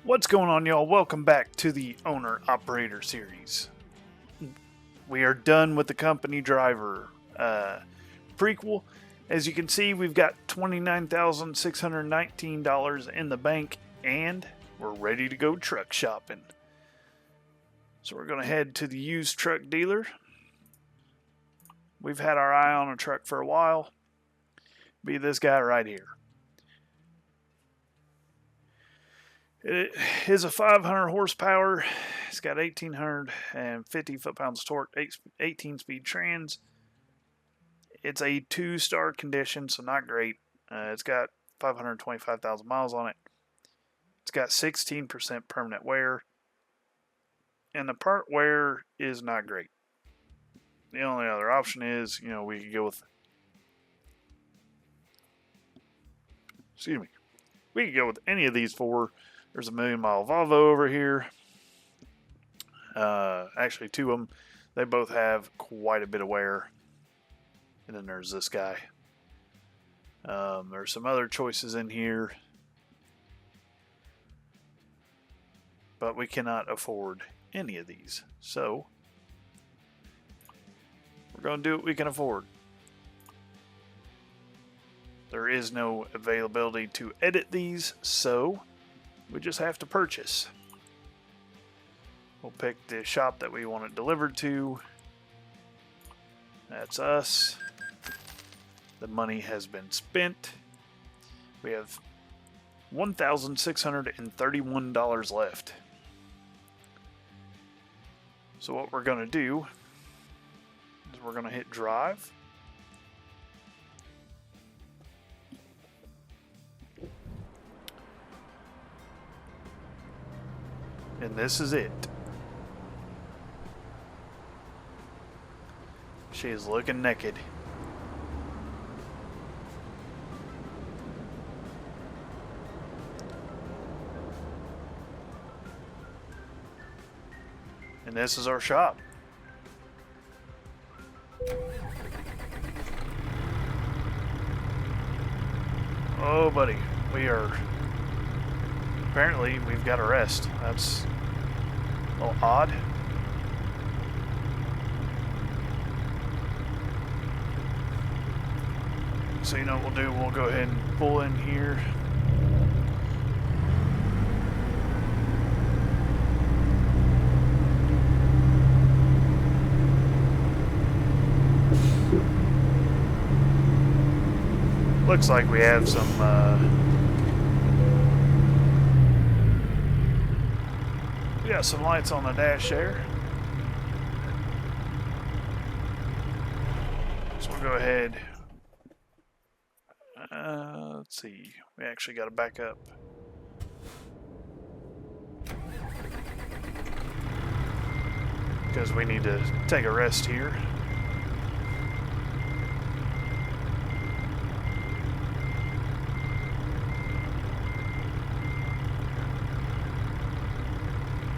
What's going on, y'all? Welcome back to the Owner Operator series. We are done with the company driver prequel. As you can see, we've got $29,619 in the bank, and we're ready to go truck shopping. So we're going to head to the used truck dealer. We've had our eye on a truck for a while. Be this guy right here. It is a 500 horsepower. It's got 1,850 foot-pounds of torque, 18-speed trans. It's a 2-star condition, so not great. It's got 525,000 miles on it. It's got 16% permanent wear. And the part wear is not great. The only other option is, we could go with... We could go with any of these four. There's a million-mile Volvo over here. Actually, two of them. They both have quite a bit of wear. And then there's this guy. There's some other choices in here. But we cannot afford any of these. So, we're going to do what we can afford. There is no availability to edit these, so we just have to purchase. We'll pick the shop that we want it delivered to. That's us. The money has been spent. We have $1,631 left. So what we're going to do is we're going to hit drive. And this is it. She is looking naked. And this is our shop. Oh, buddy. Apparently, we've got a rest. That's a little odd. So, what we'll do? We'll go ahead and pull in here. Looks like we have some we got some lights on the dash there. So we'll go ahead. Let's see. We actually got to back up. Because we need to take a rest here.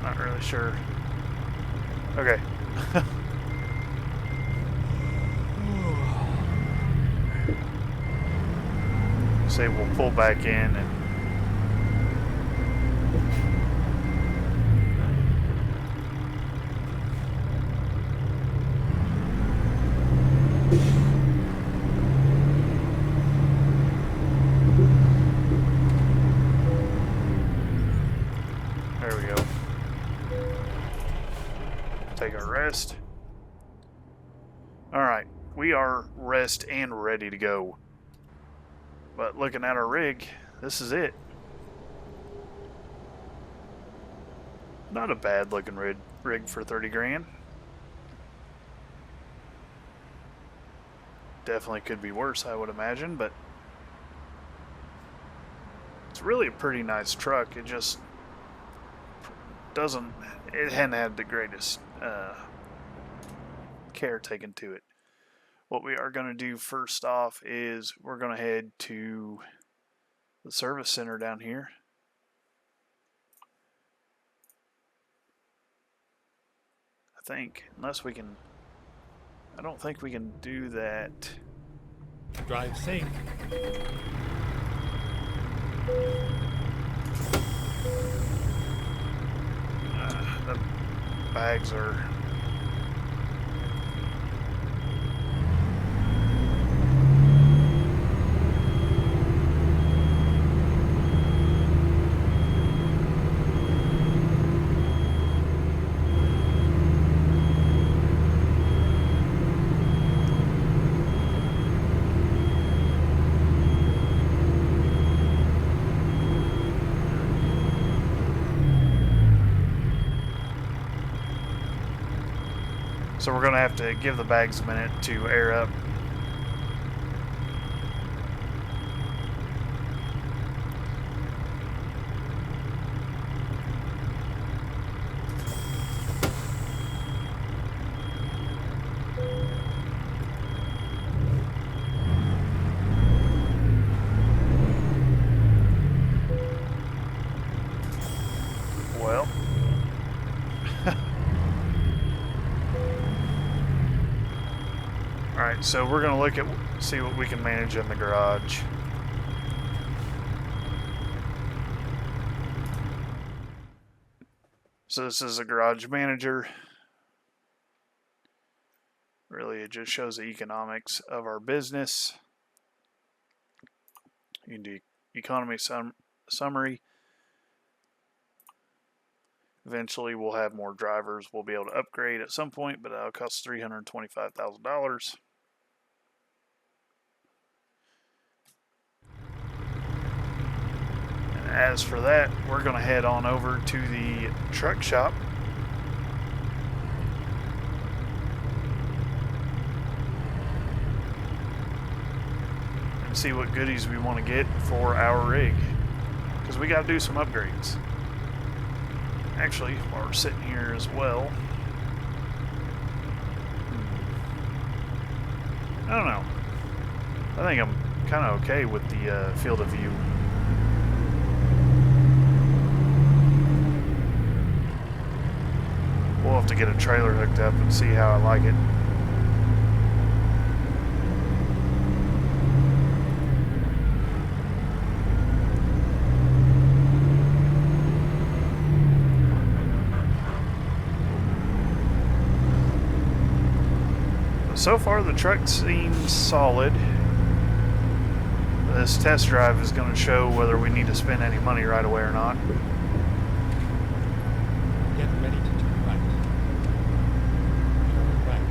Not really sure. Okay. Say we'll pull back in and there we go. Take a rest. Alright, we are rest and ready to go. But looking at our rig, this is it. Not a bad looking rig for 30 grand. Definitely could be worse, I would imagine, but it's really a pretty nice truck. It just it hadn't had the greatest care taken to it. What we are going to do first off is we're going to head to the service center down here. I think, unless we can, I don't think we can do that. Drive safe. the bags are... So we're going to have to give the bags a minute to air up. Well... Alright, so we're going to look at, see what we can manage in the garage. So this is a garage manager. Really, it just shows the economics of our business. You can do economy summary. Eventually, we'll have more drivers. We'll be able to upgrade at some point, but that'll cost $325,000. As for that, we're going to head on over to the truck shop. And see what goodies we want to get for our rig. Because we got to do some upgrades. Actually, while we're sitting here as well. I don't know. I think I'm kind of okay with the field of view. We'll have to get a trailer hooked up and see how I like it. So far the truck seems solid. This test drive is going to show whether we need to spend any money right away or not. Get ready to turn right. Turn right.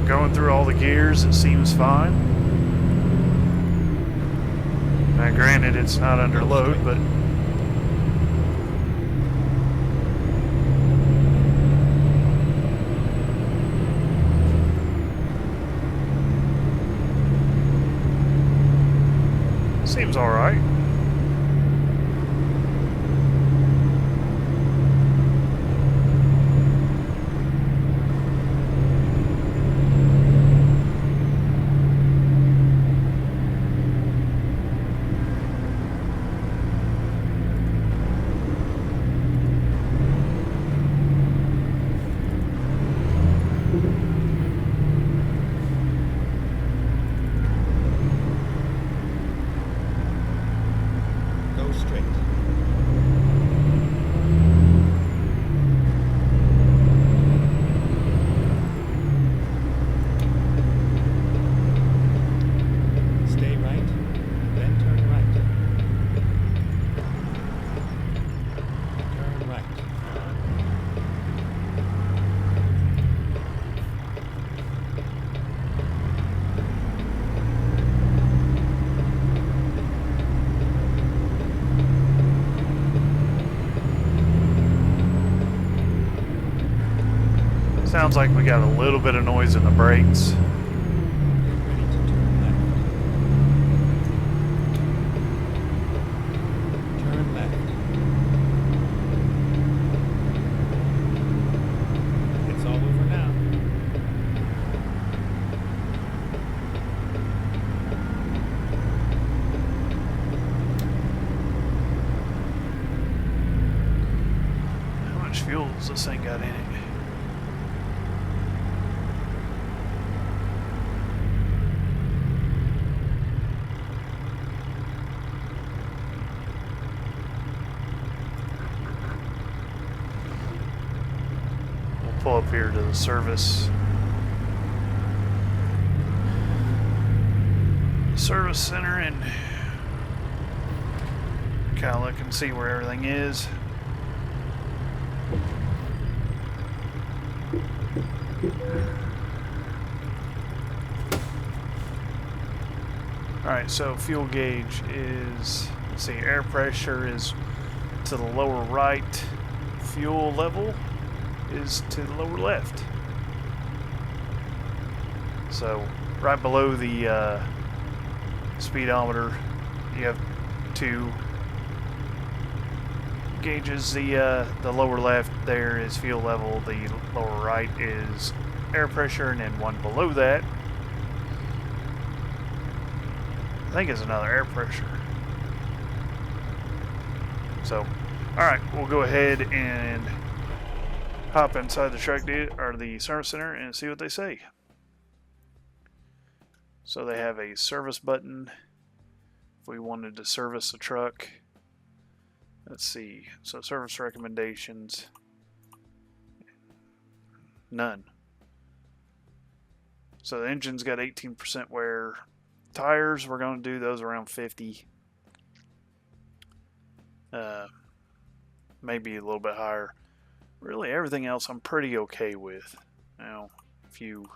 Going through all the gears, it seems fine. Now granted, it's not under load, but seems all right. sounds like we got a little bit of noise in the brakes. Get ready to turn left. Turn left. It's all over now. How much fuel does this thing got in it? Pull up here to the service center and kind of look and see where everything is. Alright, so fuel gauge is, let's see, air pressure is to the lower right, fuel level is to the lower left. So right below the speedometer, you have two gauges. The lower left there is fuel level, the lower right is air pressure, and then one below that I think is another air pressure. So alright, we'll go ahead and hop inside the truck or the service center and see what they say. So they have a service button if we wanted to service the truck. Let's see. So service recommendations. None. So the engine's got 18% wear. Tires, we're going to do those around 50. Maybe a little bit higher. Really, everything else I'm pretty okay with. Now, if you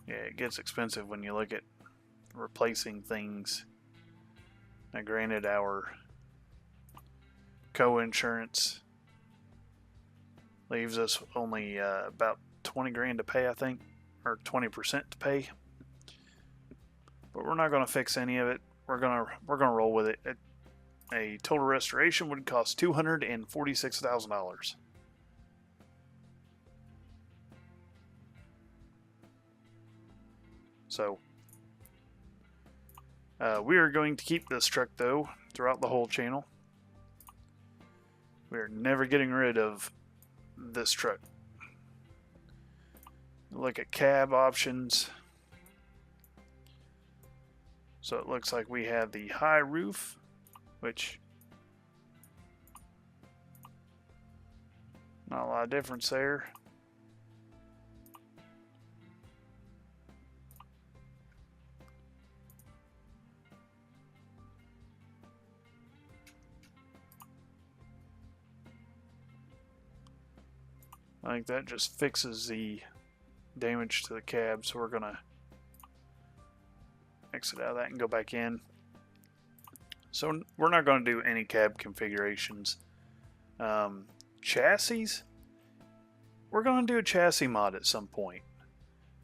yeah, it gets expensive when you look at replacing things. Now, granted, our co-insurance leaves us only about 20 grand to pay, I think, or 20% to pay. But we're not going to fix any of it. We're gonna roll with it. A total restoration would cost $246,000. So we are going to keep this truck though throughout the whole channel. We are never getting rid of this truck. Look at cab options. So it looks like we have the high roof, which not a lot of difference there. I think that just fixes the damage to the cab, so we're gonna exit out of that and go back in. So we're not going to do any cab configurations. Chassis, we're going to do a chassis mod at some point.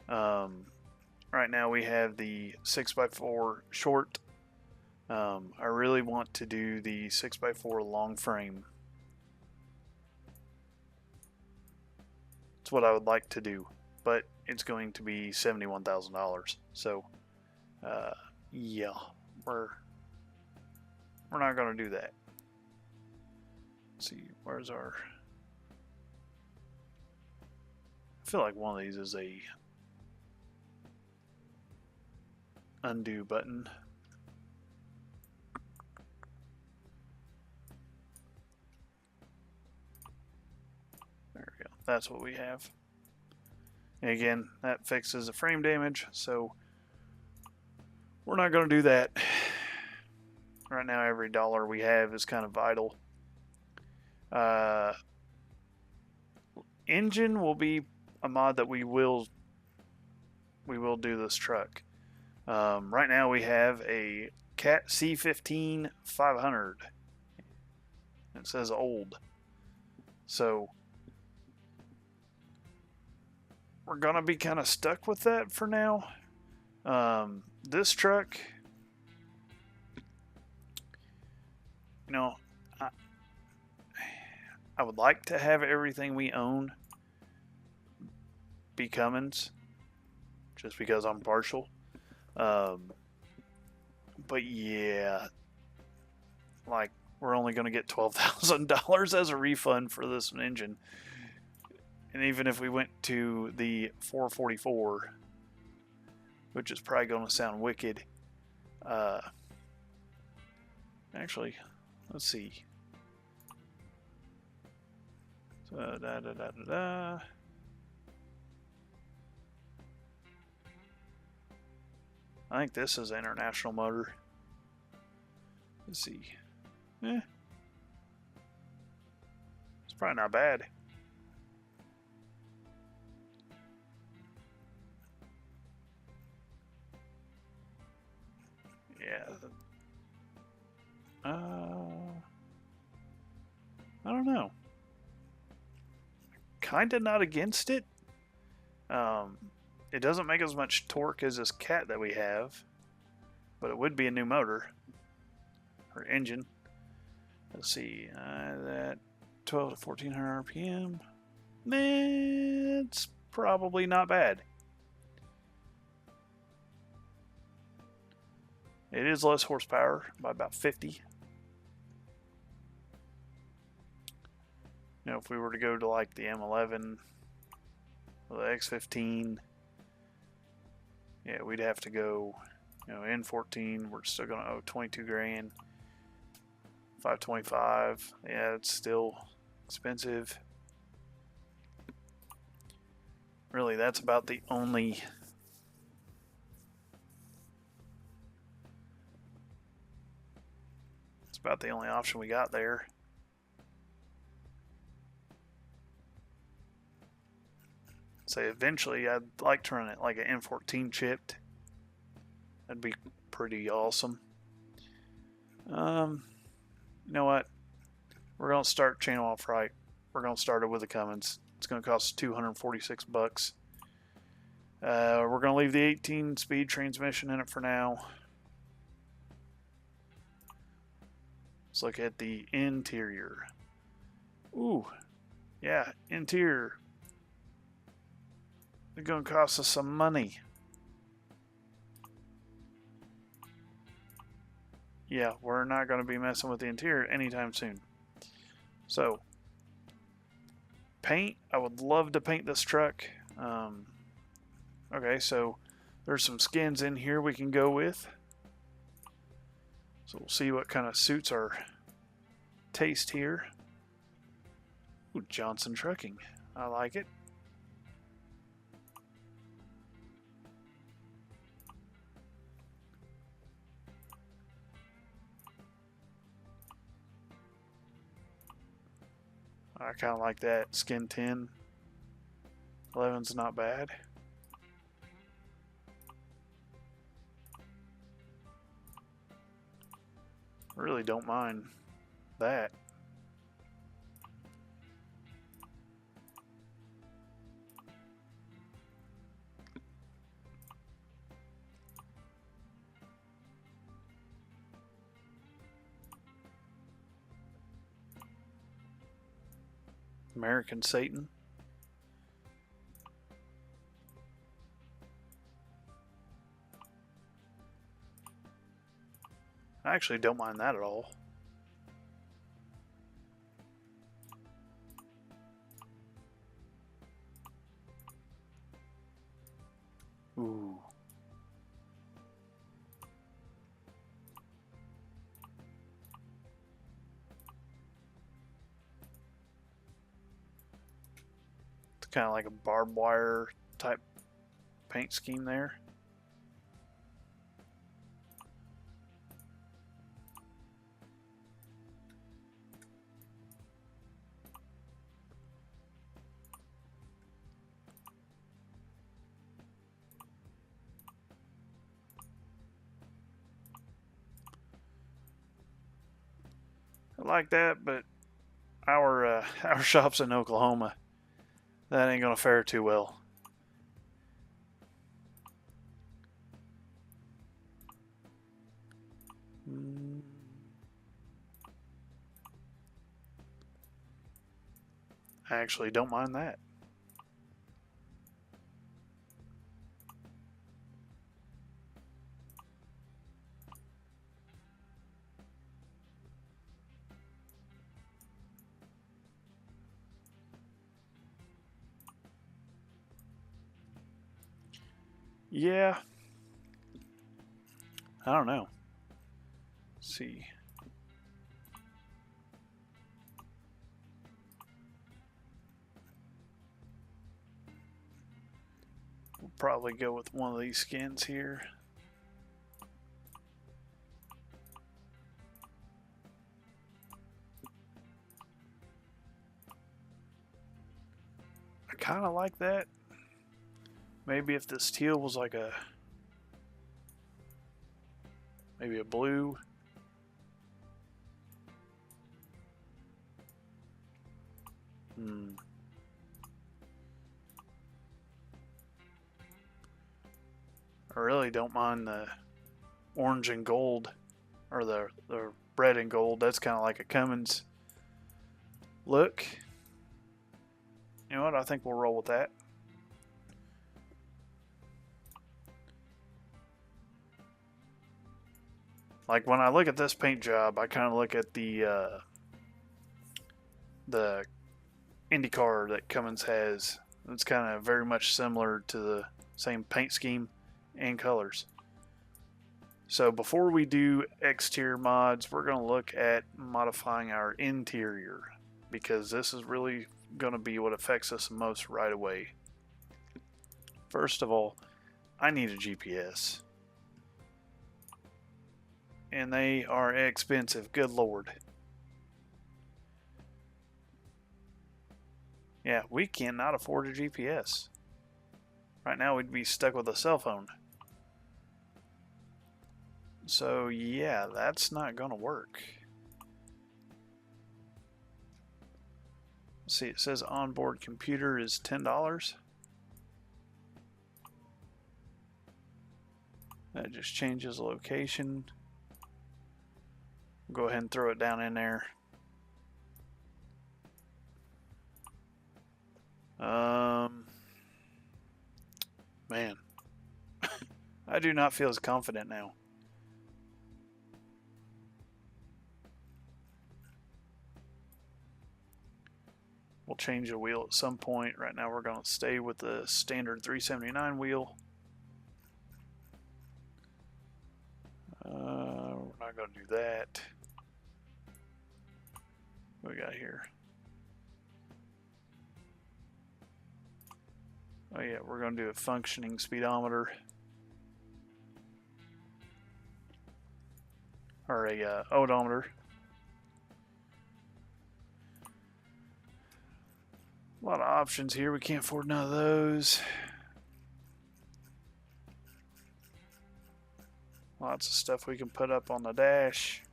Right now we have the 6x4 short. I really want to do the 6x4 long frame. It's what I would like to do, but it's going to be $71,000. So yeah, we're not going to do that. Let's see, where's our... I feel like one of these is a undo button. There we go. That's what we have. And again, that fixes the frame damage, so we're not going to do that. Right now, every dollar we have is kind of vital. Engine will be a mod that we will do this truck. Right now we have a Cat C15 500. It says old. So we're going to be kind of stuck with that for now. This truck, you know, I would like to have everything we own be Cummins, just because I'm partial. But yeah, like we're only going to get $12,000 as a refund for this engine. And even if we went to the 444, which is probably going to sound wicked, actually, let's see. So, I think this is an international motor. Let's see. It's probably not bad. Yeah. I don't know. Kinda not against it. It doesn't make as much torque as this Cat that we have, but it would be a new motor or engine. Let's see, that 12 to 1400 RPM. It's probably not bad. It is less horsepower by about 50. You know, if we were to go to like the M11 or the X15, yeah, we'd have to go, you know, N14. We're still going to owe 22 grand. 525. Yeah, it's still expensive. Really, that's about the only option we got there. So eventually I'd like to run it like an N14 chipped. That'd be pretty awesome. You know what? We're gonna start channel off right. We're gonna start it with the Cummins. It's gonna cost $246. We're gonna leave the 18-speed transmission in it for now. Let's look at the interior. Ooh, yeah, interior. It's gonna cost us some money. Yeah, we're not going to be messing with the interior anytime soon. So, paint. I would love to paint this truck. Okay, so there's some skins in here we can go with. So we'll see what kind of suits our taste here. Ooh, Johnson Trucking. I like it. I kind of like that. Skin 10. 11's not bad. I really don't mind that. American Satan. I actually don't mind that at all. Ooh. It's kind of like a barbed wire type paint scheme there. I like that, but our shop's in Oklahoma. That ain't gonna fare too well. I actually don't mind that. Yeah. I don't know. Let's see. We'll probably go with one of these skins here. I kind of like that. Maybe if this teal was like maybe a blue. I really don't mind the orange and gold, or the red and gold. That's kind of like a Cummins look. You know what? I think we'll roll with that. Like when I look at this paint job, I kind of look at the IndyCar that Cummins has. It's kind of very much similar to the same paint scheme and colors. So before we do exterior mods, we're going to look at modifying our interior, because this is really going to be what affects us the most right away. First of all, I need a GPS. And they are expensive, good lord. Yeah, we cannot afford a GPS. Right now we'd be stuck with a cell phone. So yeah, that's not gonna work. Let's see, it says onboard computer is $10. That just changes the location. Go ahead and throw it down in there. Man, I do not feel as confident now. We'll change the wheel at some point. Right now we're going to stay with the standard 379 wheel. We're not going to do that. What we got here? Oh yeah, we're going to do a functioning speedometer. Or a odometer. A lot of options here. We can't afford none of those. Lots of stuff we can put up on the dash.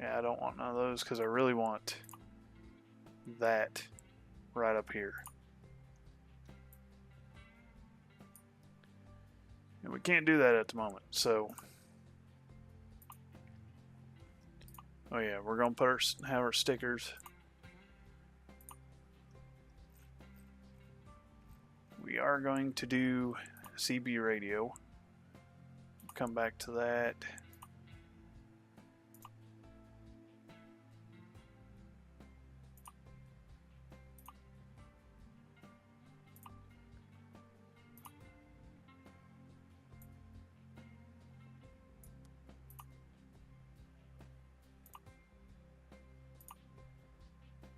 Yeah, I don't want none of those because I really want that right up here. And we can't do that at the moment, so. Oh yeah, we're gonna have our stickers. We are going to do CB radio. Come back to that.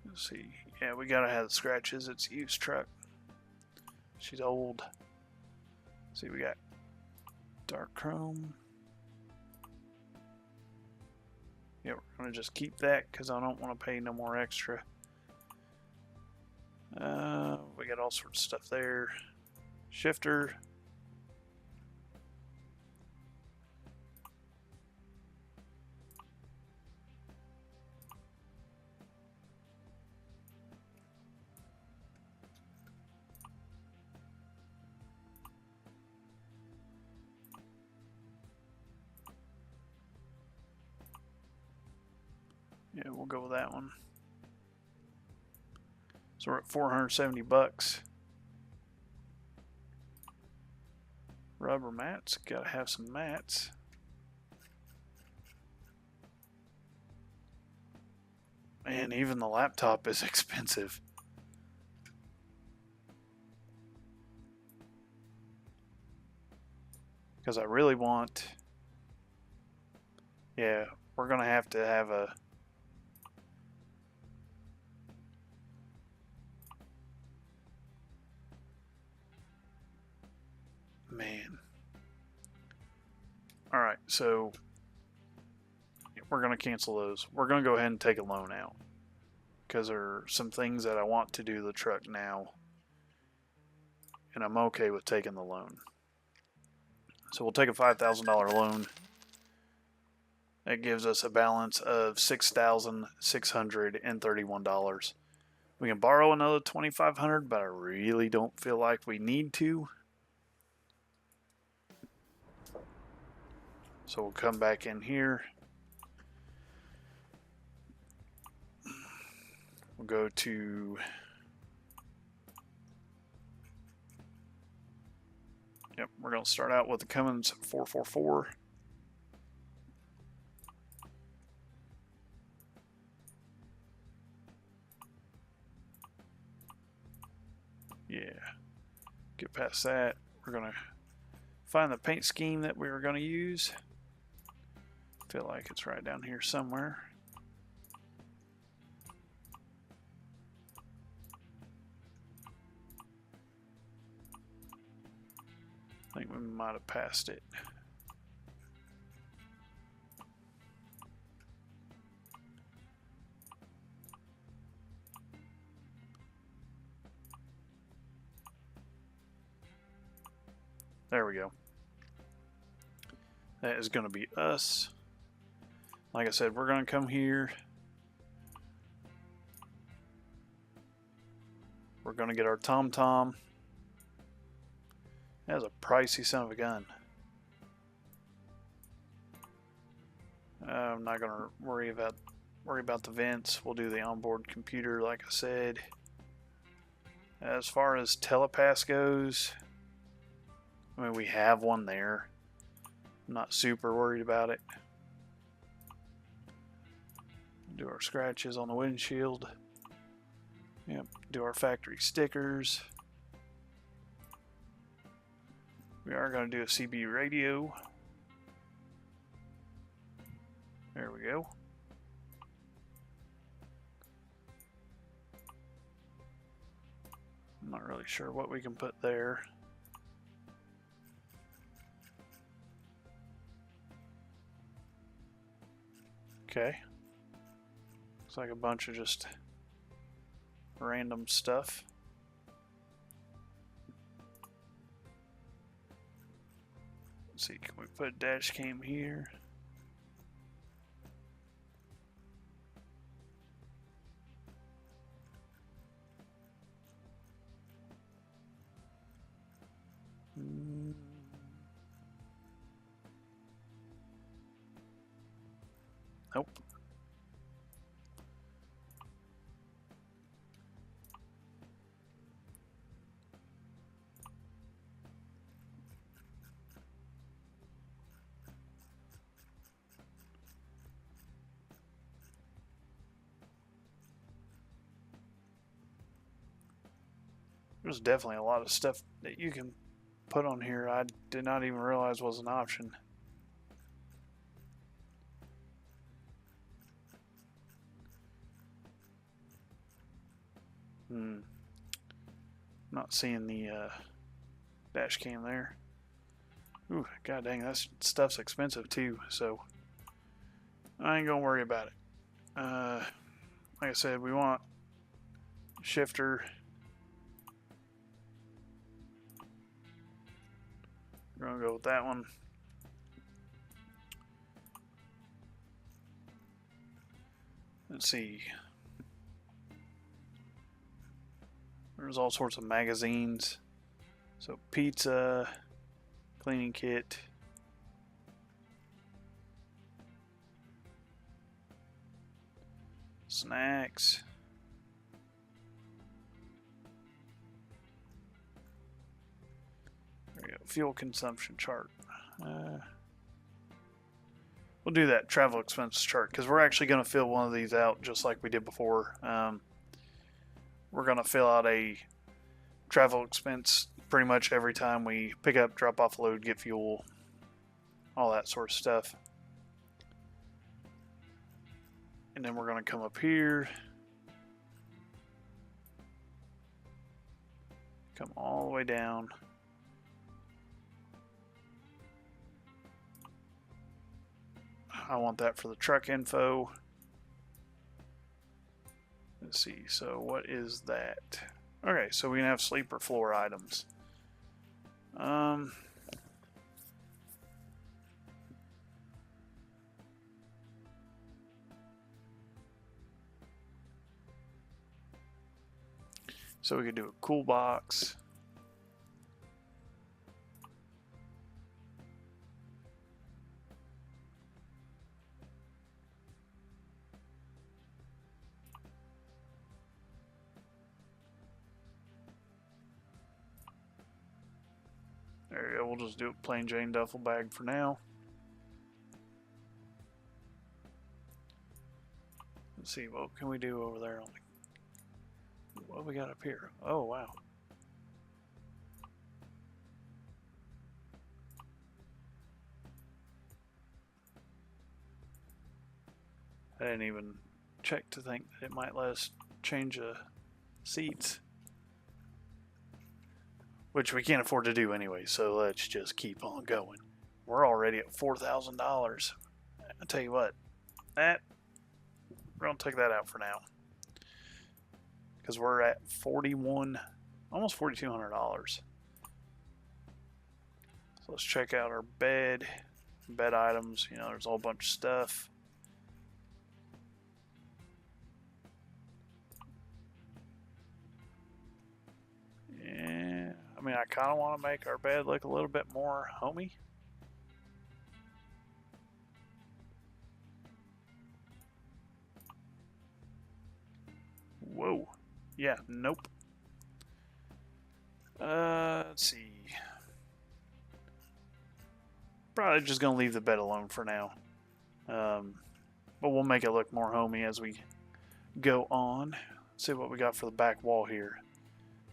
Let's see. Yeah, we gotta have the scratches. It's a used truck. She's old. Let's see, we got dark chrome. Yeah, we're gonna just keep that because I don't want to pay no more extra. We got all sorts of stuff there. Shifter. go with that one. So we're at $470. Rubber mats, gotta have some mats. Man, even the laptop is expensive. Because I really want... Yeah, we're gonna have to have a... Man. Alright, so... we're gonna cancel those. We're gonna go ahead and take a loan out. Because there are some things that I want to do the truck now. And I'm okay with taking the loan. So we'll take a $5,000 loan. That gives us a balance of $6,631. We can borrow another $2,500, but I really don't feel like we need to. So we'll come back in here. We'll go to we're going to start out with the Cummins 444. Yeah. Get past that. We're going to find the paint scheme that we were going to use. Feel like it's right down here somewhere. I think we might have passed it. There we go. That is going to be us. Like I said, we're going to come here. We're going to get our TomTom. That's a pricey son of a gun. I'm not going to worry about the vents. We'll do the onboard computer, like I said. As far as telepass goes, I mean, we have one there. I'm not super worried about it. Do our scratches on the windshield. Yep, do our factory stickers. We are going to do a CB radio. There we go. I'm not really sure what we can put there. Okay. Looks like a bunch of just random stuff. Let's see, can we put a dash cam here? Nope. There's definitely a lot of stuff that you can put on here I did not even realize was an option. Not seeing the dash cam there. Ooh, god dang, that stuff's expensive too, so I ain't gonna worry about it. Like I said, we want shifter. We're gonna go with that one. Let's see. There's all sorts of magazines. So pizza, cleaning kit. Snacks. There we go. Fuel consumption chart. We'll do that travel expense chart because we're actually going to fill one of these out just like we did before. We're going to fill out a travel expense pretty much every time we pick up, drop off, load, get fuel, all that sort of stuff. And then we're going to come up here, come all the way down. I want that for the truck info. Let's see, so what is that? Okay, so we can have sleeper floor items. So we could do a cool box. There you go, we'll just do a plain Jane duffel bag for now. Let's see, what can we do over there? What we got up here? Oh, wow. I didn't even check to think that it might let us change the seats. Which we can't afford to do anyway, so let's just keep on going. We're already at $4,000. I'll tell you what, we're going to take that out for now. Because we're at almost $4,200. So let's check out our bed items. You know, there's a whole bunch of stuff. Yeah, I mean, I kind of want to make our bed look a little bit more homey. Whoa. Yeah, nope. Let's see. Probably just going to leave the bed alone for now. But we'll make it look more homey as we go on. Let's see what we got for the back wall here.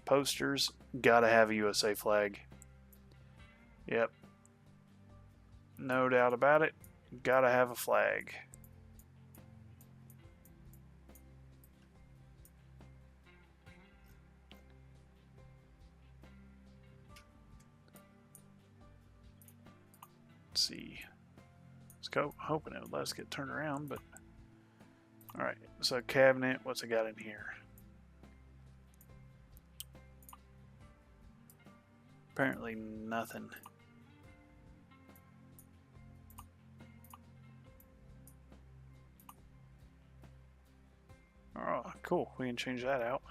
Posters, gotta have a USA flag. Yep. No doubt about it. Gotta have a flag. Let's see. Let's go. Hoping it would let us get turned around, but alright. So cabinet, what's it got in here? Apparently nothing. Oh, cool. We can change that out.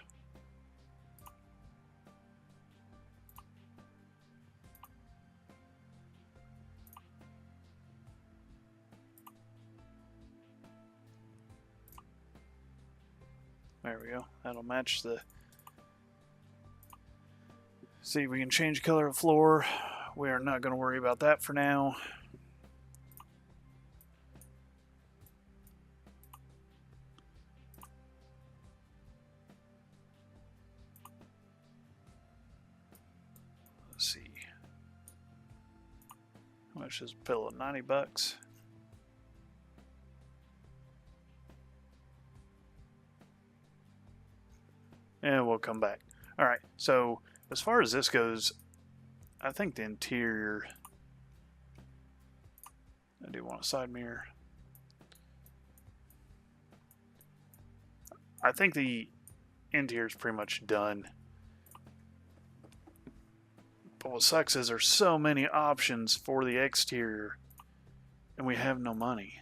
There we go. That'll match the... See, we can change color of floor. We are not going to worry about that for now. Let's see. How much is a pillow? 90 bucks. And we'll come back. All right, so as far as this goes, I think the interior, I do want a side mirror. I think the interior is pretty much done. But what sucks is there's so many options for the exterior and we have no money.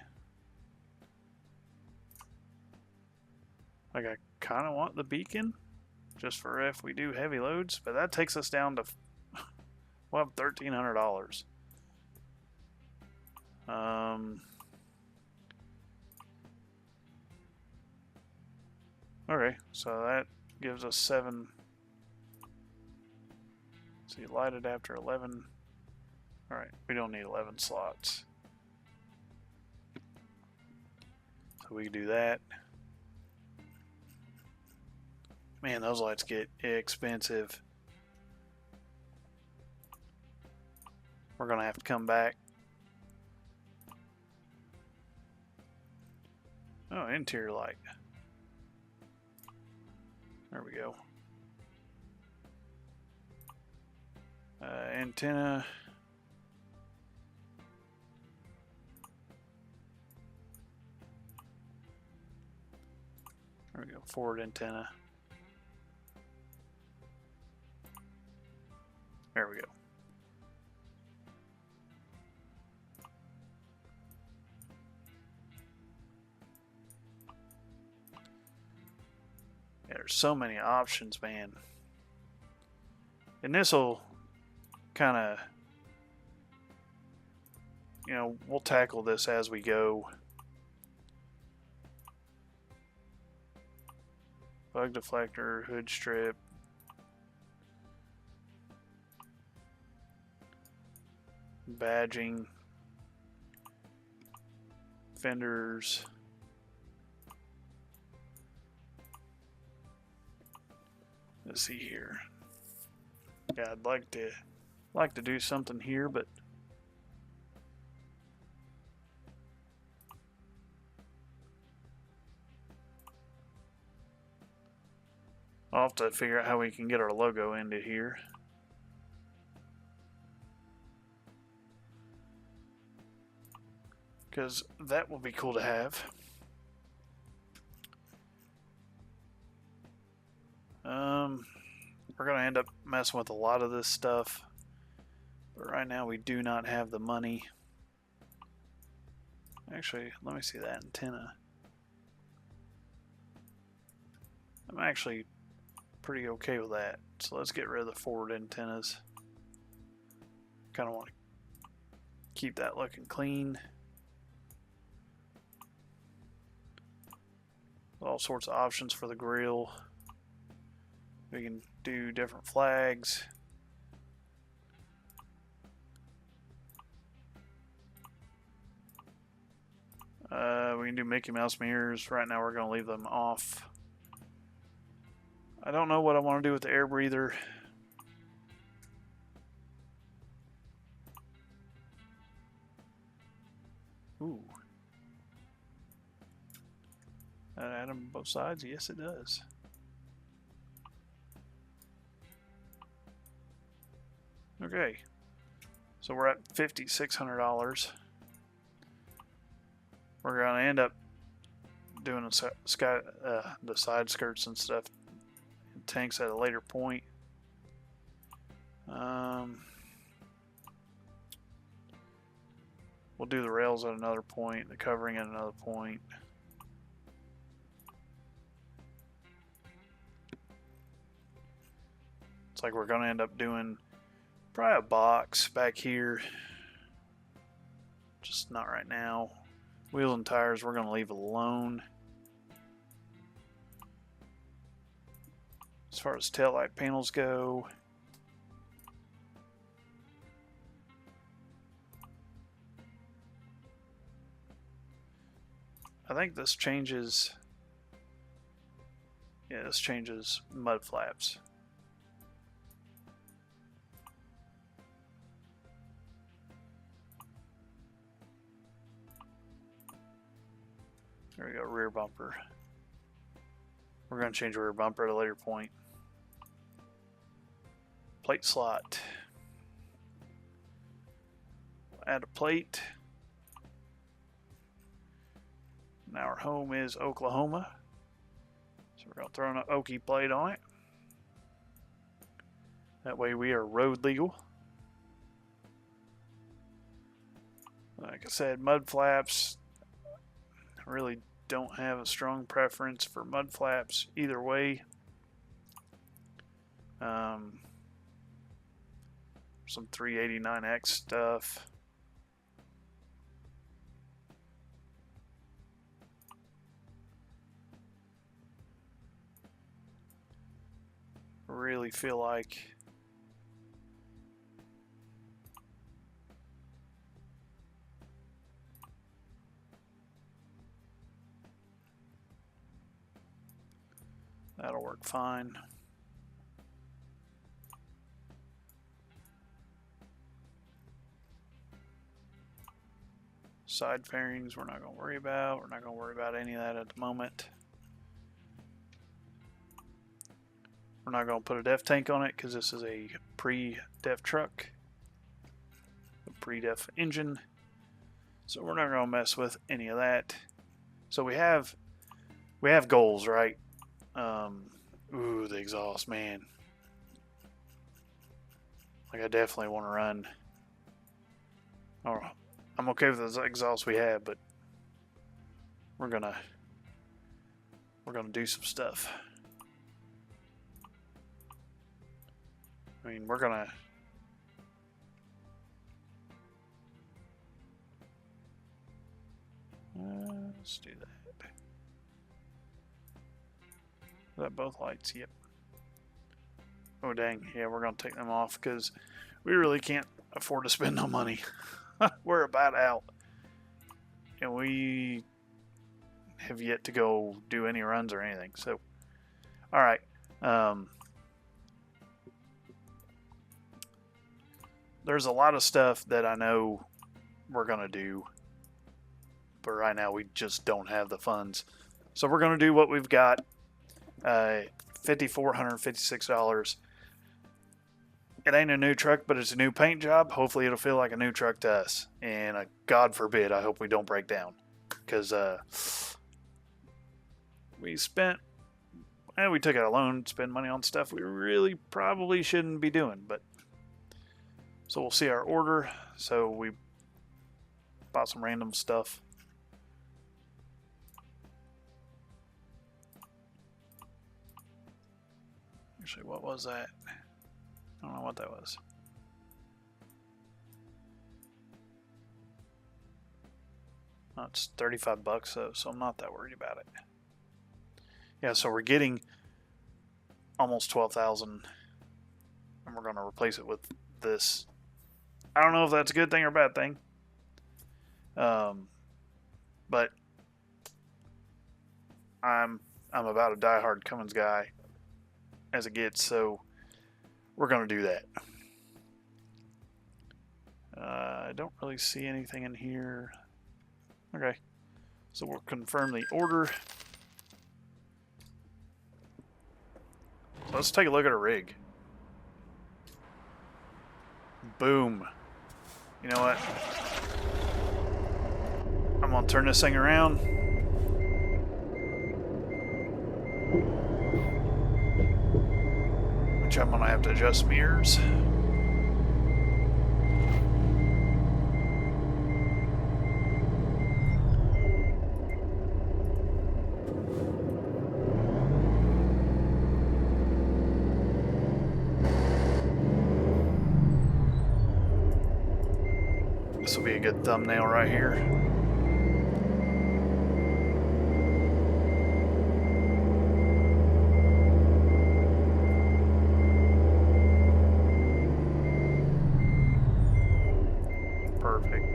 Like, I kind of want the beacon just for if we do heavy loads, but that takes us down to, well, $1,300. Okay, so that gives us 7. See, lighted after 11. Alright, we don't need 11 slots. So we can do that. Man, those lights get expensive. We're gonna have to come back. Oh, interior light. There we go. Antenna. There we go. Forward antenna. There we go. Yeah, there's so many options, man. And this will kind of, you know, we'll tackle this as we go. Bug deflector, hood strip. Badging. Fenders. Let's see here. Yeah, I'd like to do something here, but I'll have to figure out how we can get our logo into here. Because that will be cool to have. We're going to end up messing with a lot of this stuff. But right now we do not have the money. Actually, let me see that antenna. I'm actually pretty okay with that. So let's get rid of the forward antennas. Kind of want to keep that looking clean. All sorts of options for the grill. We can do different flags. We can do Mickey Mouse mirrors. Right now we're going to leave them off. I don't know what I want to do with the air breather. Ooh. That add them both sides? Yes, it does. Okay. So we're at $5,600. We're going to end up doing the side skirts and stuff, and tanks at a later point. We'll do the rails at another point, the covering at another point. It's like we're going to end up doing probably a box back here. Just not right now. Wheels and tires we're going to leave alone. As far as taillight panels go, I think this changes. Yeah, this changes mud flaps. There we go, rear bumper. We're going to change the rear bumper at a later point. Plate slot. Add a plate. Now our home is Oklahoma. So we're going to throw an Okie plate on it. That way we are road legal. Like I said, mud flaps. I really don't have a strong preference for mud flaps either way. Some 389X stuff. really feel like that'll work fine. Side fairings we're not going to worry about. We're not going to worry about any of that at the moment. We're not going to put a def tank on it because this is a pre-def truck. A pre-def engine. So we're not going to mess with any of that. So we have goals, right? Ooh, the exhaust, man. Like I definitely want to run. Oh, I'm okay with the exhaust we have, but we're gonna do some stuff. I mean, we're gonna let's do that. Is that both lights? Yep. Oh dang, yeah, we're gonna take them off because we really can't afford to spend no money. We're about out, and we have yet to go do any runs or anything. So, all right. There's a lot of stuff that I know we're gonna do, but right now we just don't have the funds. So we're gonna do what we've got. $5,456. It ain't a new truck, but it's a new paint job. Hopefully it'll feel like a new truck to us. And God forbid, I hope we don't break down. Because we spent, we took out a loan, spend money on stuff we really probably shouldn't be doing. But so we'll see our order. So we bought some random stuff. Actually, what was that? I don't know what that was. Oh, it's $35 though, so I'm not that worried about it. Yeah, so we're getting almost 12,000, and we're going to replace it with this. I don't know if that's a good thing or a bad thing, but I'm about a diehard Cummins guy as it gets, so we're going to do that. I don't really see anything in here. Okay, so we'll confirm the order. So let's take a look at our rig. Boom. You know what? I'm going to turn this thing around. Which I'm going to have to adjust mirrors. This will be a good thumbnail right here. Perfect.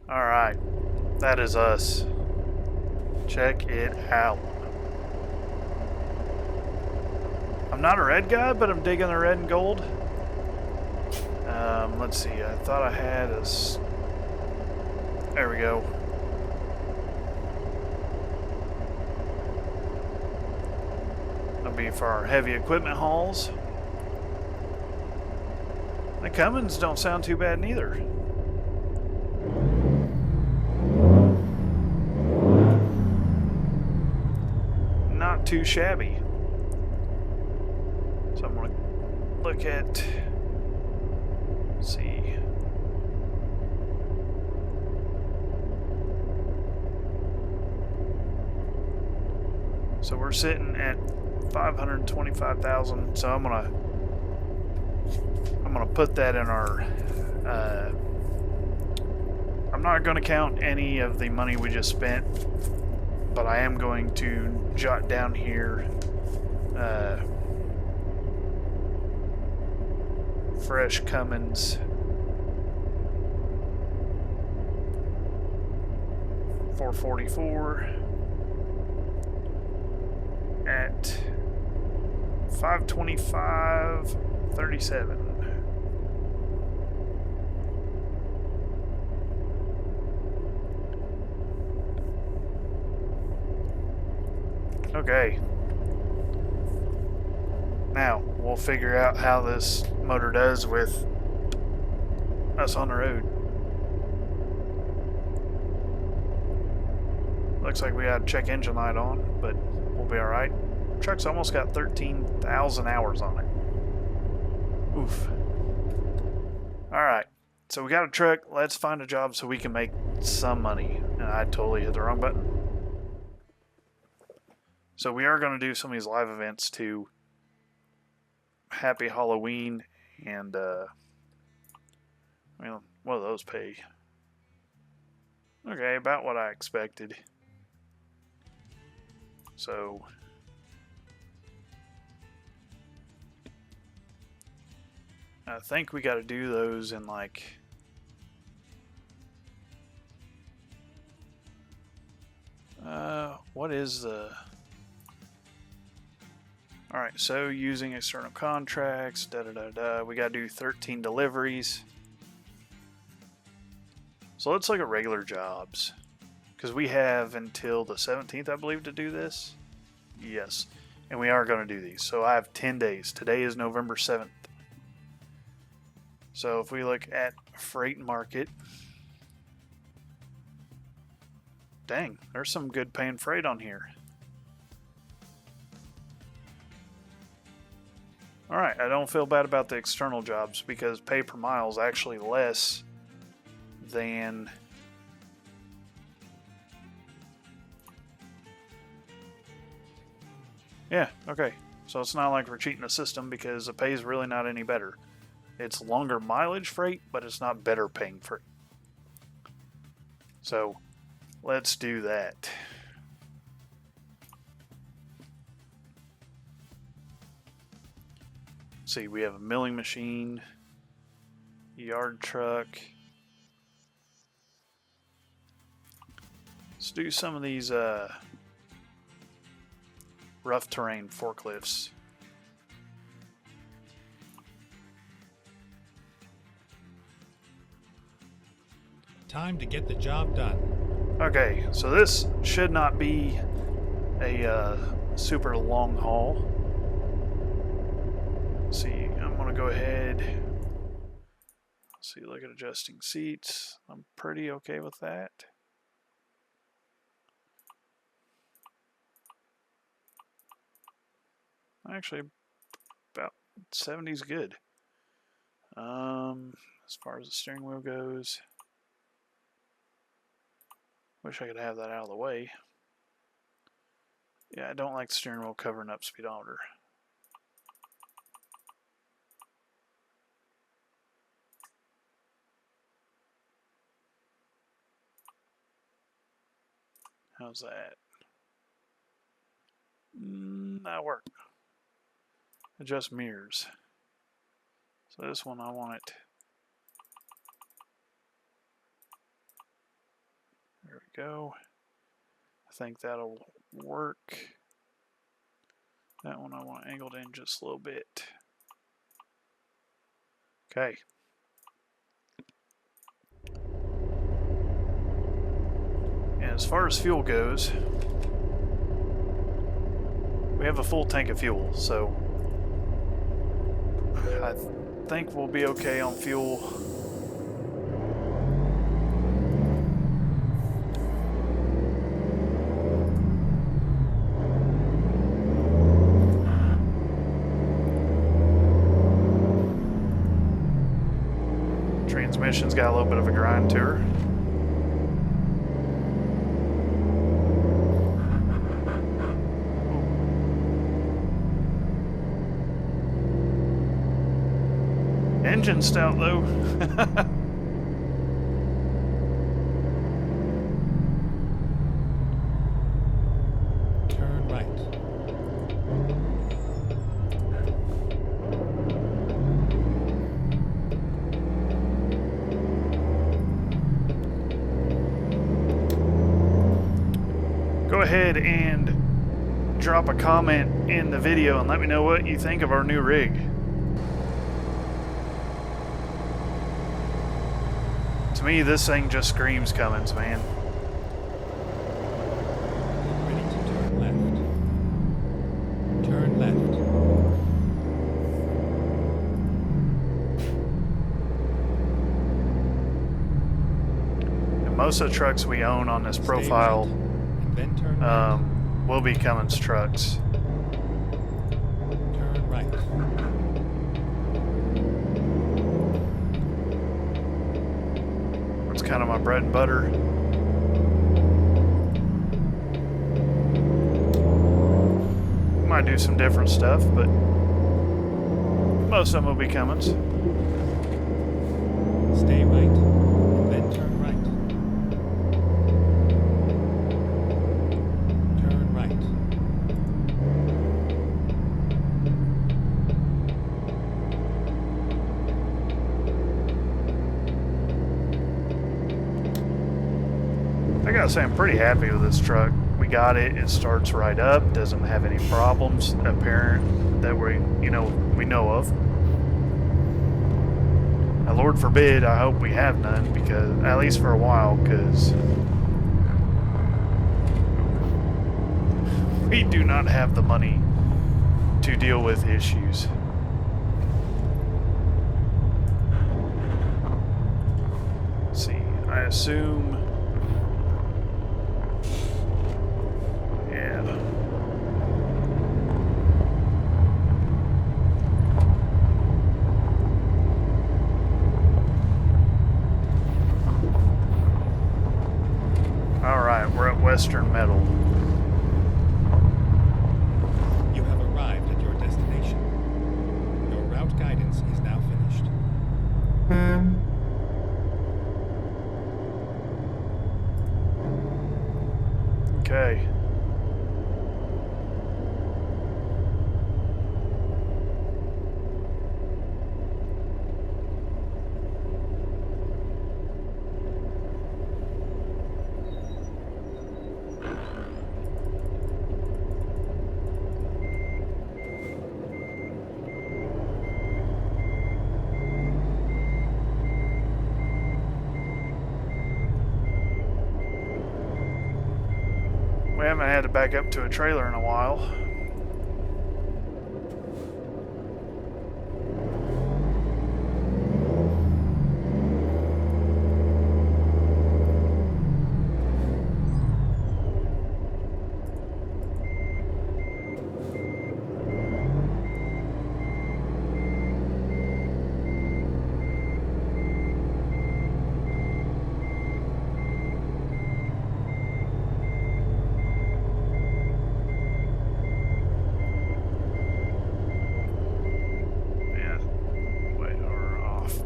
Alright, that is us. Check it out. I'm not a red guy, but I'm digging the red and gold. Let's see, I thought I had a... There we go. That'll be for our heavy equipment hauls. The Cummins don't sound too bad neither. not too shabby. So I'm going to look at, let's see. So we're sitting at 525,000. So I'm gonna put that in our. I'm not going to count any of the money we just spent, but I am going to jot down here fresh Cummins 444 at 525.37. Okay. Now, we'll figure out how this motor does with us on the road. Looks like we got a check engine light on, but we'll be alright. Truck's almost got 13,000 hours on it. Oof. Alright, so we got a truck. Let's find a job so we can make some money. And I totally hit the wrong button. So we are going to do some of these live events too. Happy Halloween and well, what do those pay? Okay, about what I expected. So I think we got to do those in like what is the Alright, so using external contracts, we gotta do 13 deliveries. So let's look at regular jobs. Because we have until the 17th, I believe, to do this. Yes. And we are going to do these. So I have 10 days. Today is November 7th. So if we look at freight market. Dang, there's some good paying freight on here. Alright, I don't feel bad about the external jobs because pay per mile is actually less than yeah, okay. So it's not like we're cheating the system because the pay is really not any better. It's longer mileage freight, but it's not better paying freight. So let's do that. See, we have a milling machine, yard truck. Let's do some of these rough terrain forklifts. Time to get the job done. Okay, so this should not be a super long haul. Let's see, I'm gonna go ahead. Let's see, look at adjusting seats. I'm pretty okay with that. Actually, about 70 is good. As far as the steering wheel goes, wish I could have that out of the way. Yeah, I don't like the steering wheel covering up speedometer. How's that? That'll work. Adjust mirrors. So this one I want it. There we go. I think that'll work. That one I want angled in just a little bit. Okay. And as far as fuel goes, we have a full tank of fuel, so I think we'll be okay on fuel. transmission's got a little bit of a grind to her. Engine stout though. Turn right. Go ahead and drop a comment in the video and let me know what you think of our new rig. To me, this thing just screams Cummins, man. Ready to turn left. Turn left. And most of the trucks we own on this Stay profile right, and then turn right. will be Cummins trucks. Turn right. It's kind of my bread and butter. Might do some different stuff, but most of them will be Cummins. Stay right, and then turn right. Turn right. I gotta say, I'm pretty happy with this truck. We got it. It starts right up. Doesn't have any problems apparent that we know of. Now, Lord forbid, I hope we have none, because at least for a while, because we do not have the money to deal with issues. Let's see. I assume. We're at Western Metal. You have arrived at your destination. Your route guidance is now finished. Okay. We haven't had to back up to a trailer in a while.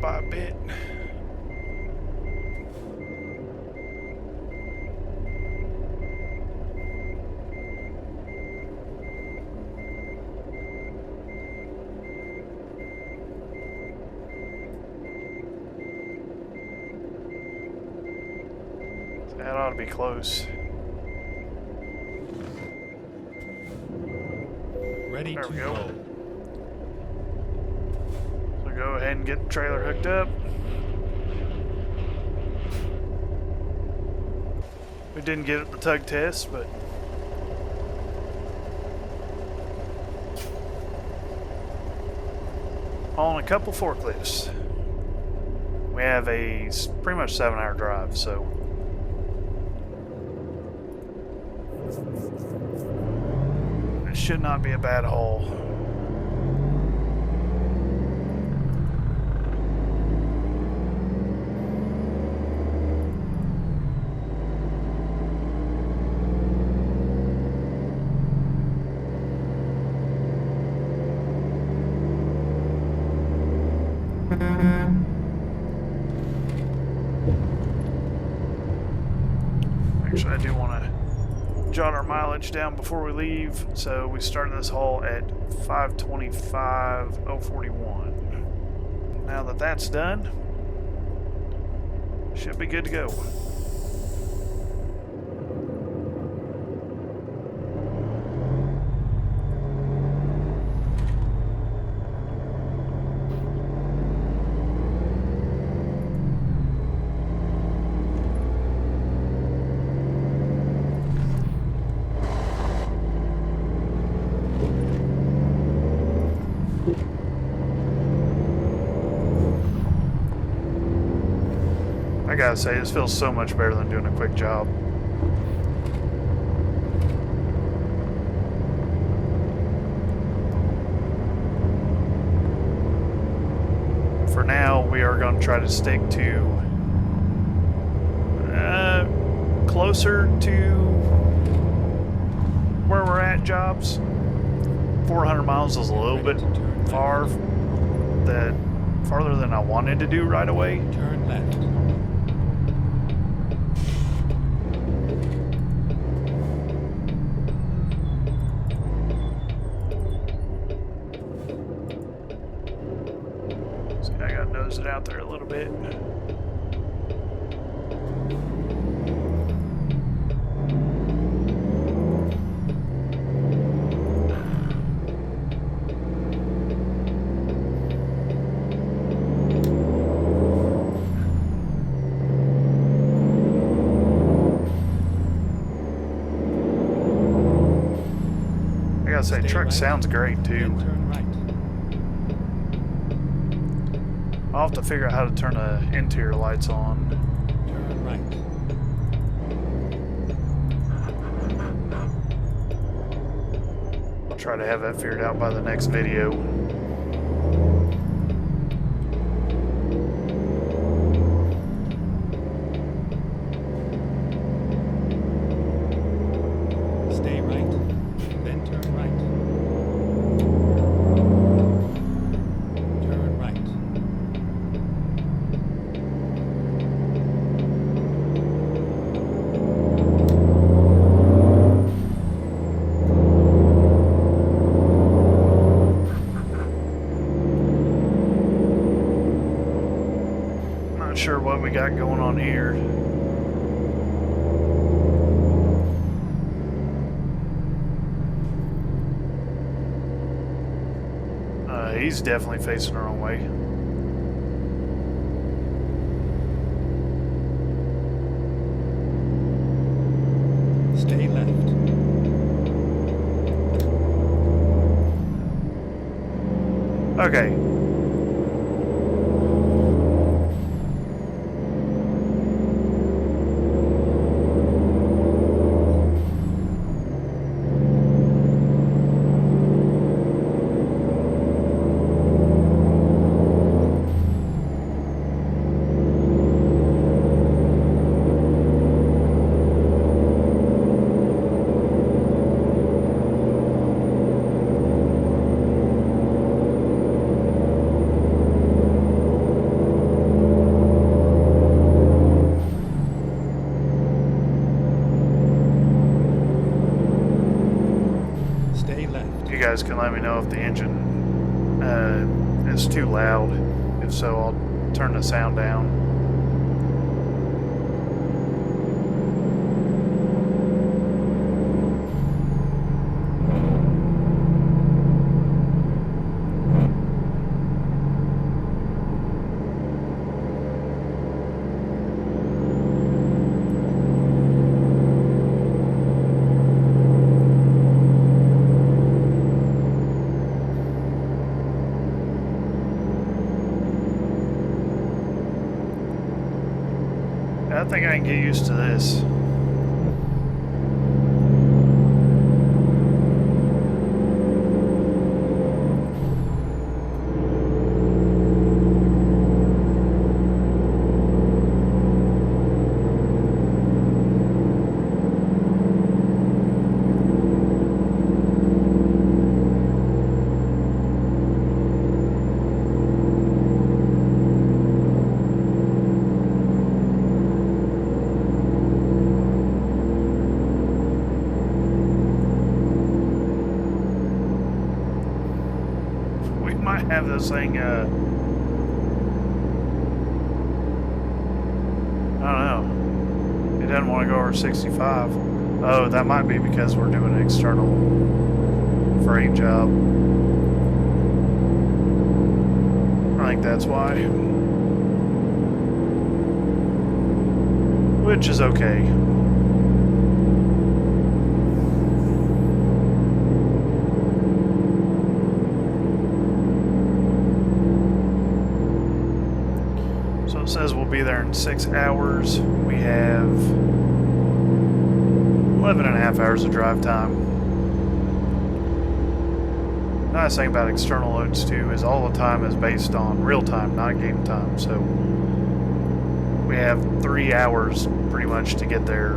By a bit. That ought to be close. Ready There to we go. roll. So go ahead and get the trailer hooked up. We didn't get it the tug test, but on a couple forklifts. We have a pretty much 7-hour drive, so it should not be a bad haul. jot our mileage down before we leave. So we started this haul at 525.041. Now that that's done, should be good to go. I gotta say, this feels so much better than doing a quick job. For now, we are going to try to stick to closer to where we're at jobs. 400 miles is a little bit far, farther than I wanted to do right away. Turn left. See, I got to nose it out there a little bit. I gotta say, truck sounds great too. Then turn right. I'll have to figure out how to turn the interior lights on. Turn right. I'll try to have that figured out by the next video. Stay right. Then turn right. Turn right. Not sure what we got going on here. He's definitely facing the wrong way. Stay left. Okay. Stay left. You guys can let me know if the engine is too loud. If so, I'll turn the sound down. I think I can get used to this. have this thing, I don't know. It doesn't want to go over 65. Oh, that might be because we're doing an external freight job. I think that's why. Which is okay. So it says we'll be there in 6 hours. We have 11 and a half hours of drive time. Nice thing about external loads too is all the time is based on real time, not game time. So we have 3 hours pretty much to get there,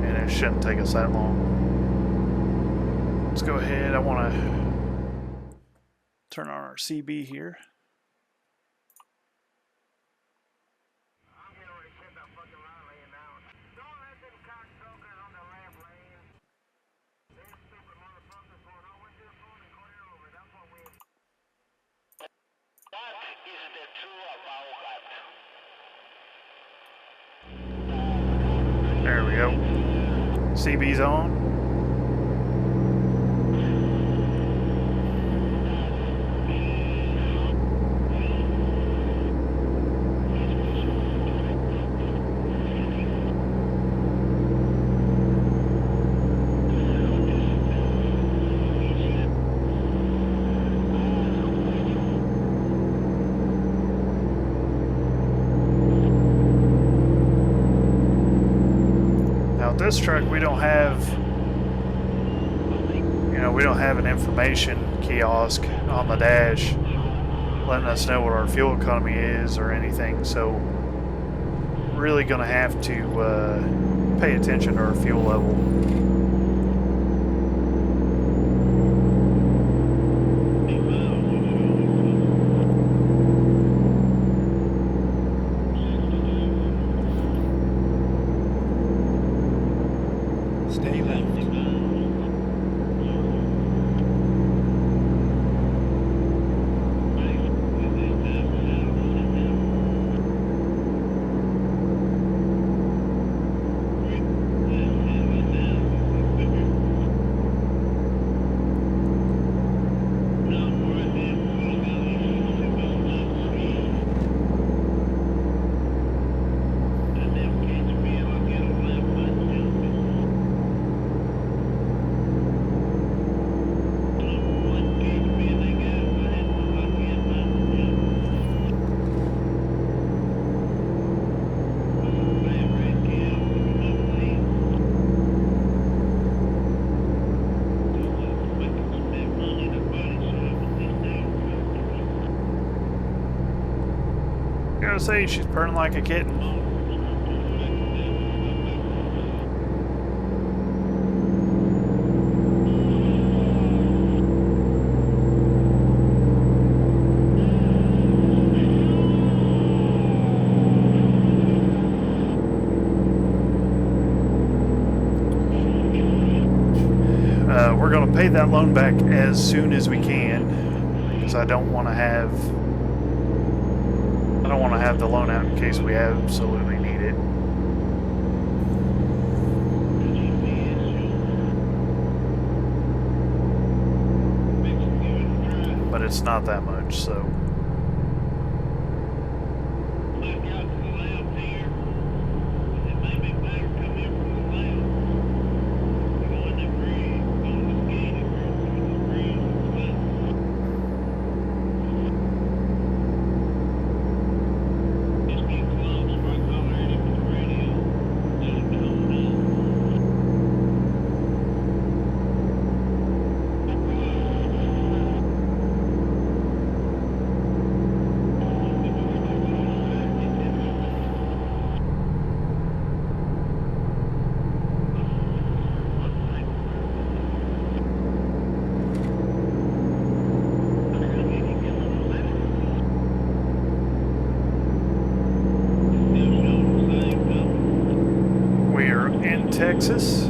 and it shouldn't take us that long. Let's go ahead. I want to turn on our CB here. There we go. CB's on. This truck we don't have, we don't have an information kiosk on the dash letting us know what our fuel economy is or anything, so really gonna have to pay attention to our fuel level. Stay left. Gotta say, she's purring like a kitten. We're gonna pay that loan back as soon as we can, because I don't want to have the loan out in case we absolutely need it. But it's not that much, so. Texas.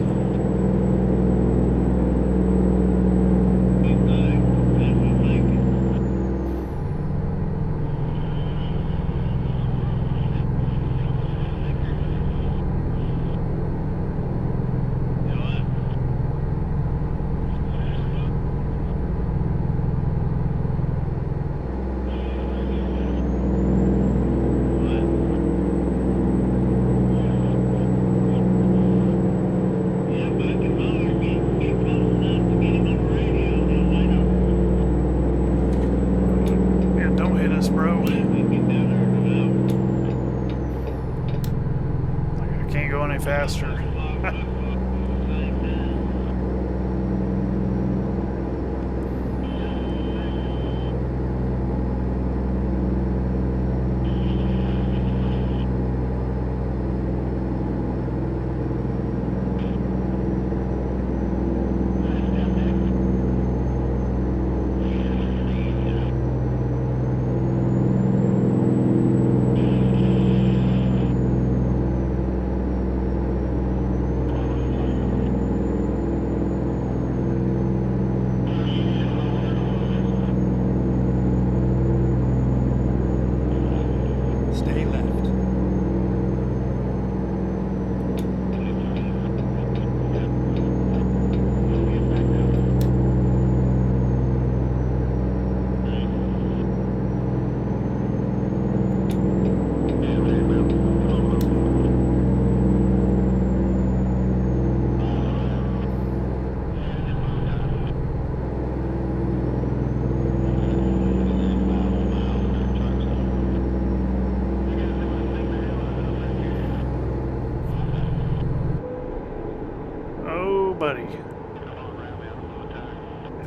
buddy?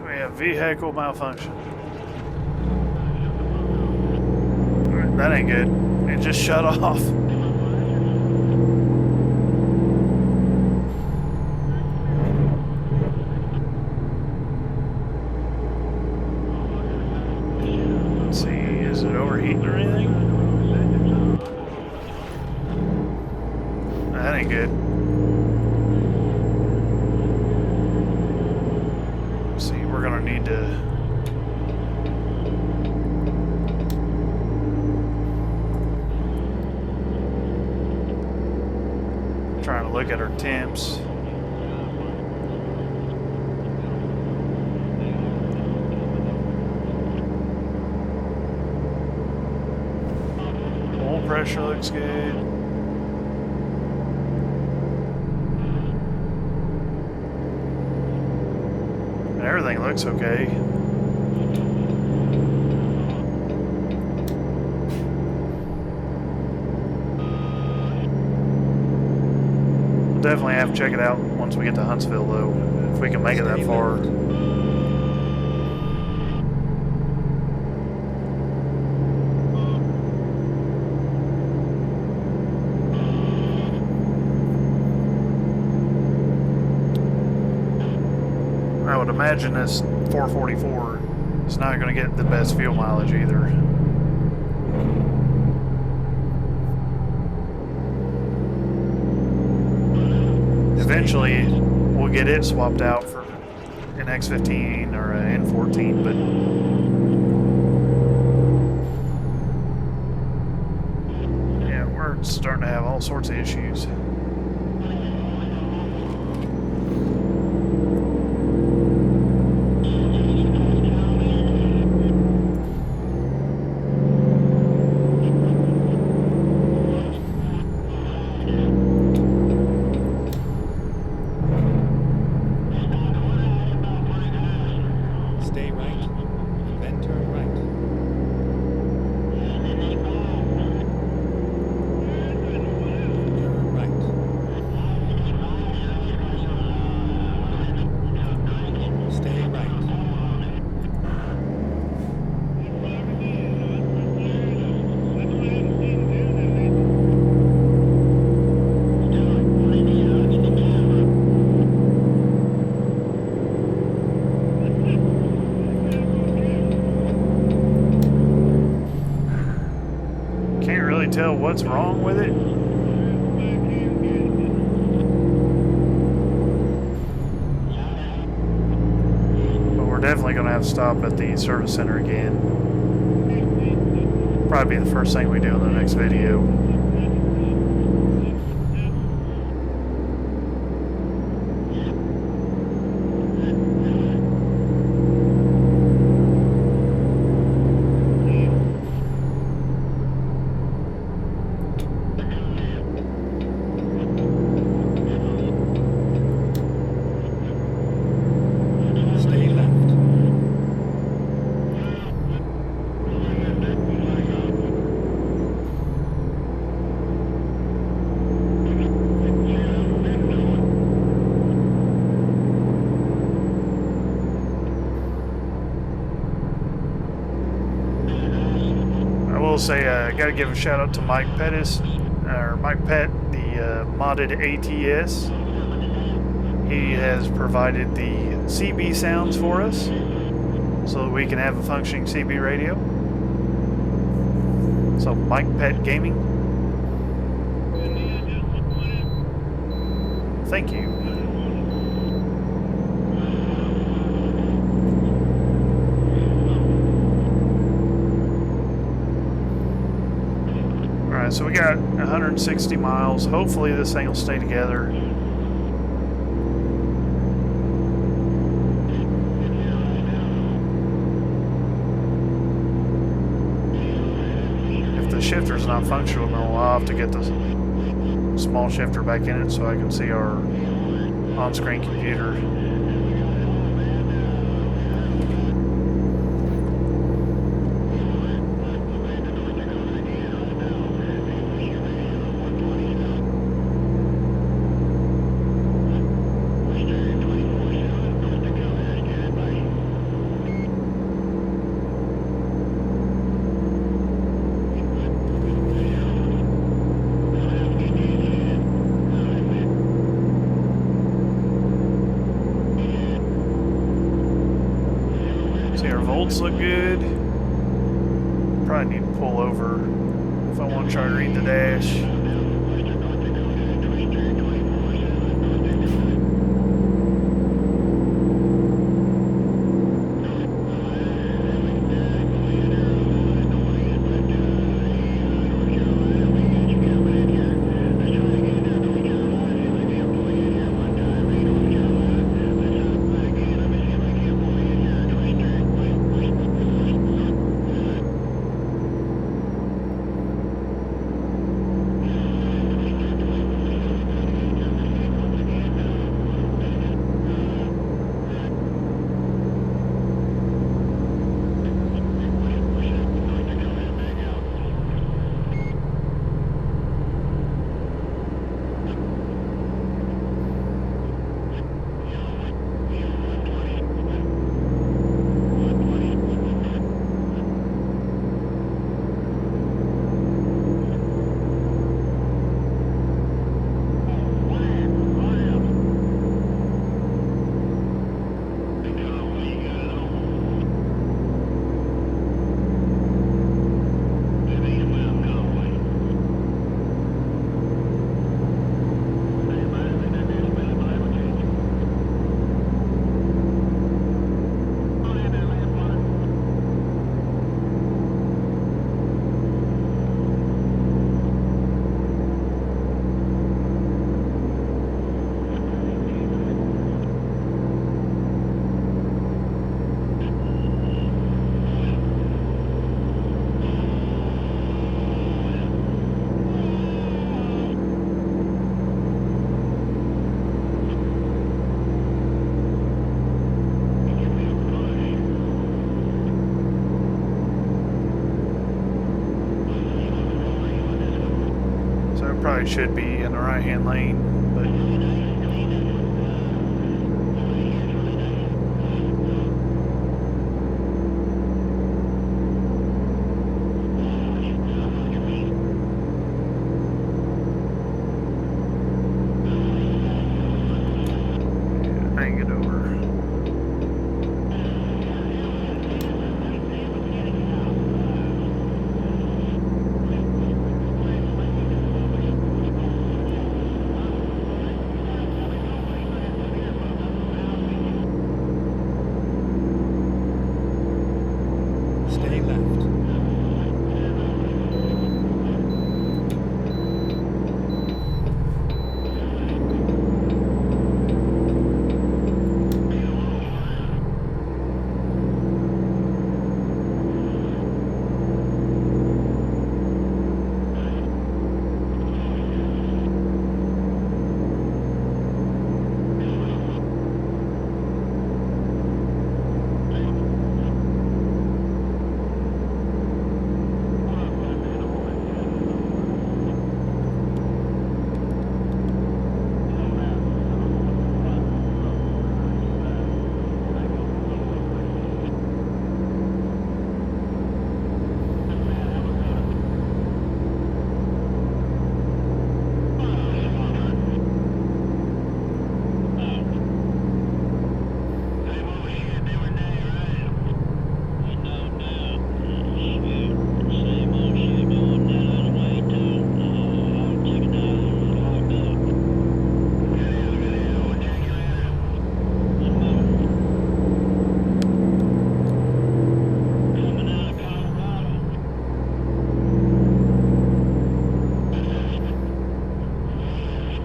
We have vehicle malfunction. Alright, that ain't good. It just shut off. Let's see, is it overheating or anything? That ain't good. Let's see, we're gonna need to trying to look at our temps. Oil pressure looks good. Everything looks okay. We'll definitely have to check it out once we get to Huntsville, though, if we can make it that far. I would imagine this 444 is not going to get the best fuel mileage either. Eventually, we'll get it swapped out for an X15 or an N14, but yeah, we're starting to have all sorts of issues. Stay right, then turn right. Turn right. Stay right. Can't really tell what's wrong with it. But we're definitely going to have to stop at the service center again. Probably be the first thing we do in the next video. Stay left. I will say I got to give a shout out to Mike Pettis, or Mike Pett, the modded ATS. He has provided the CB sounds for us so that we can have a functioning CB radio. So Mike Pett Gaming, thank you. Alright, so we got 160 miles. Hopefully this thing will stay together. If the shifter's not functional, then I'll have to get the small shifter back in it so I can see our on-screen computer. volts look good. Probably need to pull over if I want to try to read the dash. Probably should be in the right-hand lane, but yeah, I can get over. Stay left.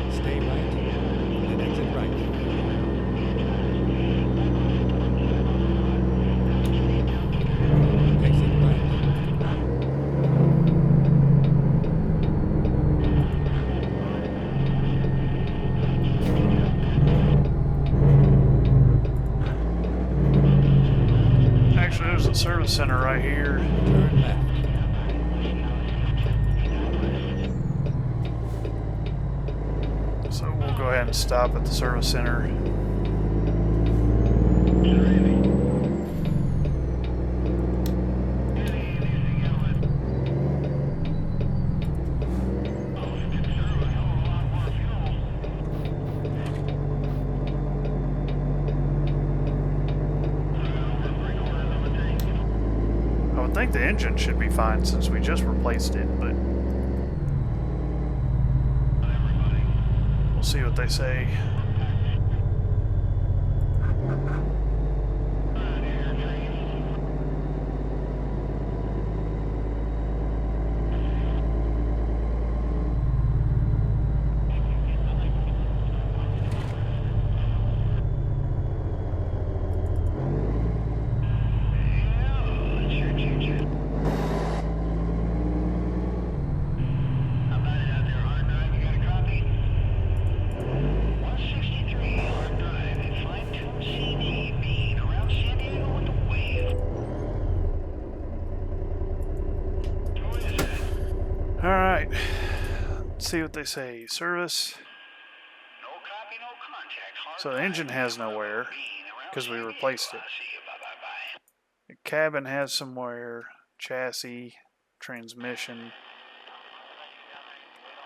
Stay right, and exit right. Exit right. Actually, there's a service center right here. Turn left. So we'll go ahead and stop at the service center. think the engine should be fine since we just replaced it, but we'll see what they say. Alright, let's see what they say. Service. So the engine has no wear because we replaced it. The cabin has some wear, chassis, transmission.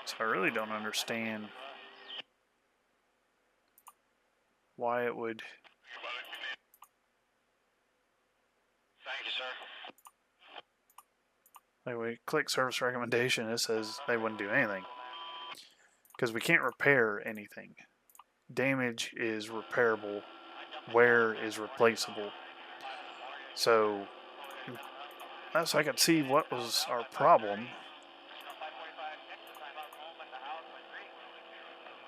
So I really don't understand why it would. Thank you, sir. Anyway, click service recommendation. It says they wouldn't do anything because we can't repair anything. Damage is repairable, wear is replaceable. So that's I could see what was our problem.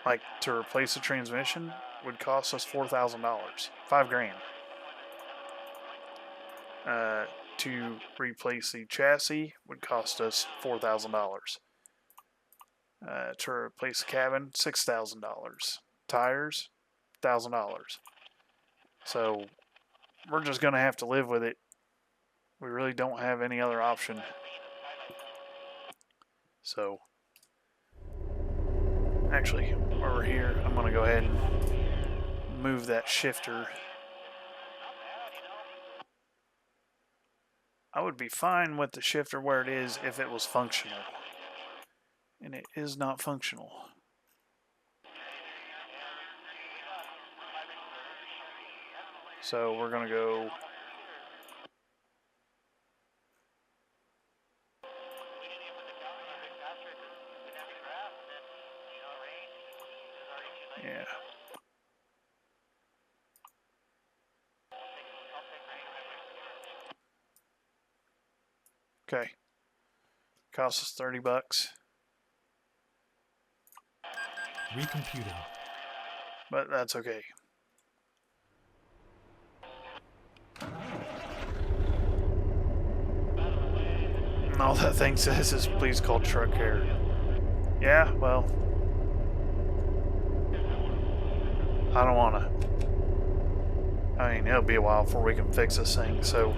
Like to replace a transmission would cost us $4,000, $5,000. To replace the chassis would cost us $4,000. To replace the cabin, $6,000. Tires, $1,000. So we're just gonna have to live with it. We really don't have any other option. So actually, while we're here, I'm gonna go ahead and move that shifter. I would be fine with the shifter where it is if it was functional. And it is not functional. So we're going to go yeah. Okay. Cost us $30. Recomputing. But that's okay. And all that thing says is please call truck care. Yeah, well, I don't want to. I mean, it'll be a while before we can fix this thing, so.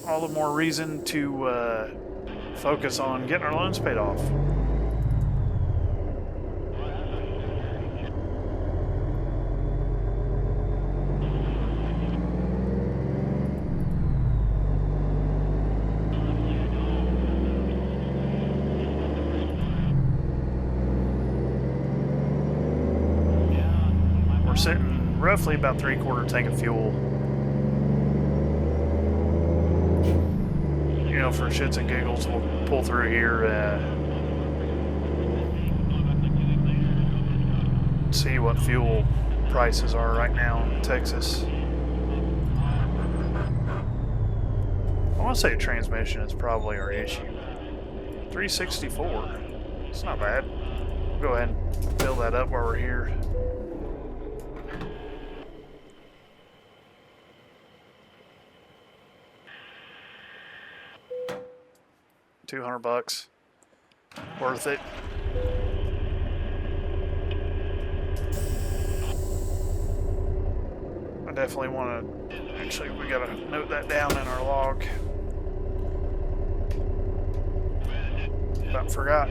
All the more reason to focus on getting our loans paid off. We're sitting roughly about 3/4 tank of fuel. You know, for shits and giggles, we'll pull through here, see what fuel prices are right now in Texas. I want to say transmission is probably our issue. 364, it's not bad. We'll go ahead and fill that up while we're here. $200, worth it. I definitely want to. Actually, we gotta note that down in our log. About forgot.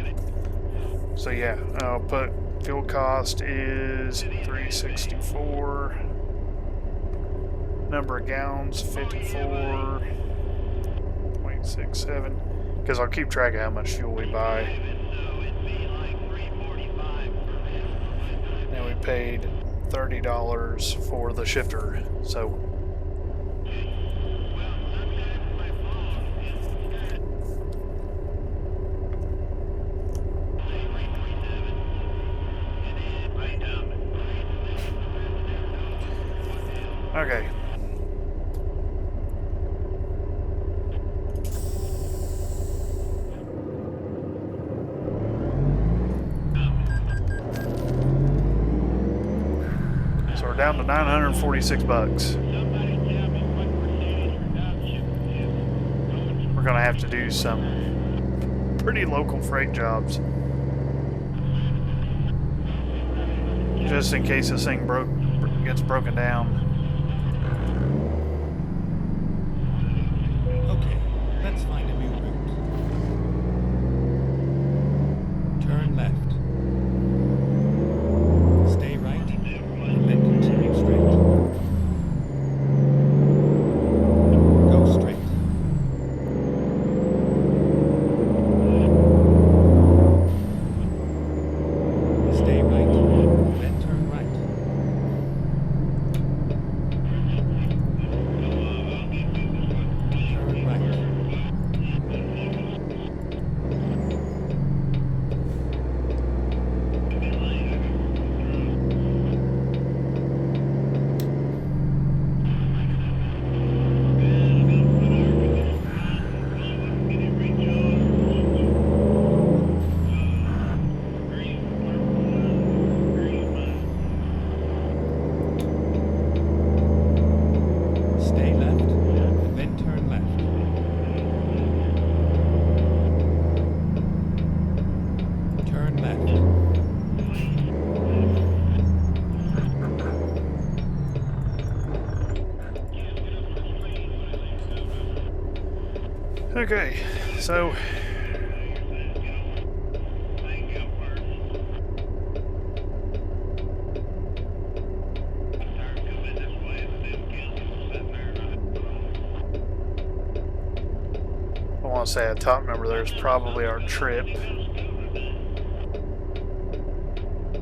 So yeah, I'll put fuel cost is 364. Number of gallons 54.67. Because I'll keep track of how much fuel we buy. And we paid $30 for the shifter. So okay. So we're down to $946. We're gonna have to do some pretty local freight jobs, just in case this thing gets broken down. Okay, let's find a new route. Turn left. Stay right, and then continue straight. Go straight. Stay right, then turn right. Turn right. Stay left, and then turn left. Turn left. Okay, so I want to say at top number there's probably our trip.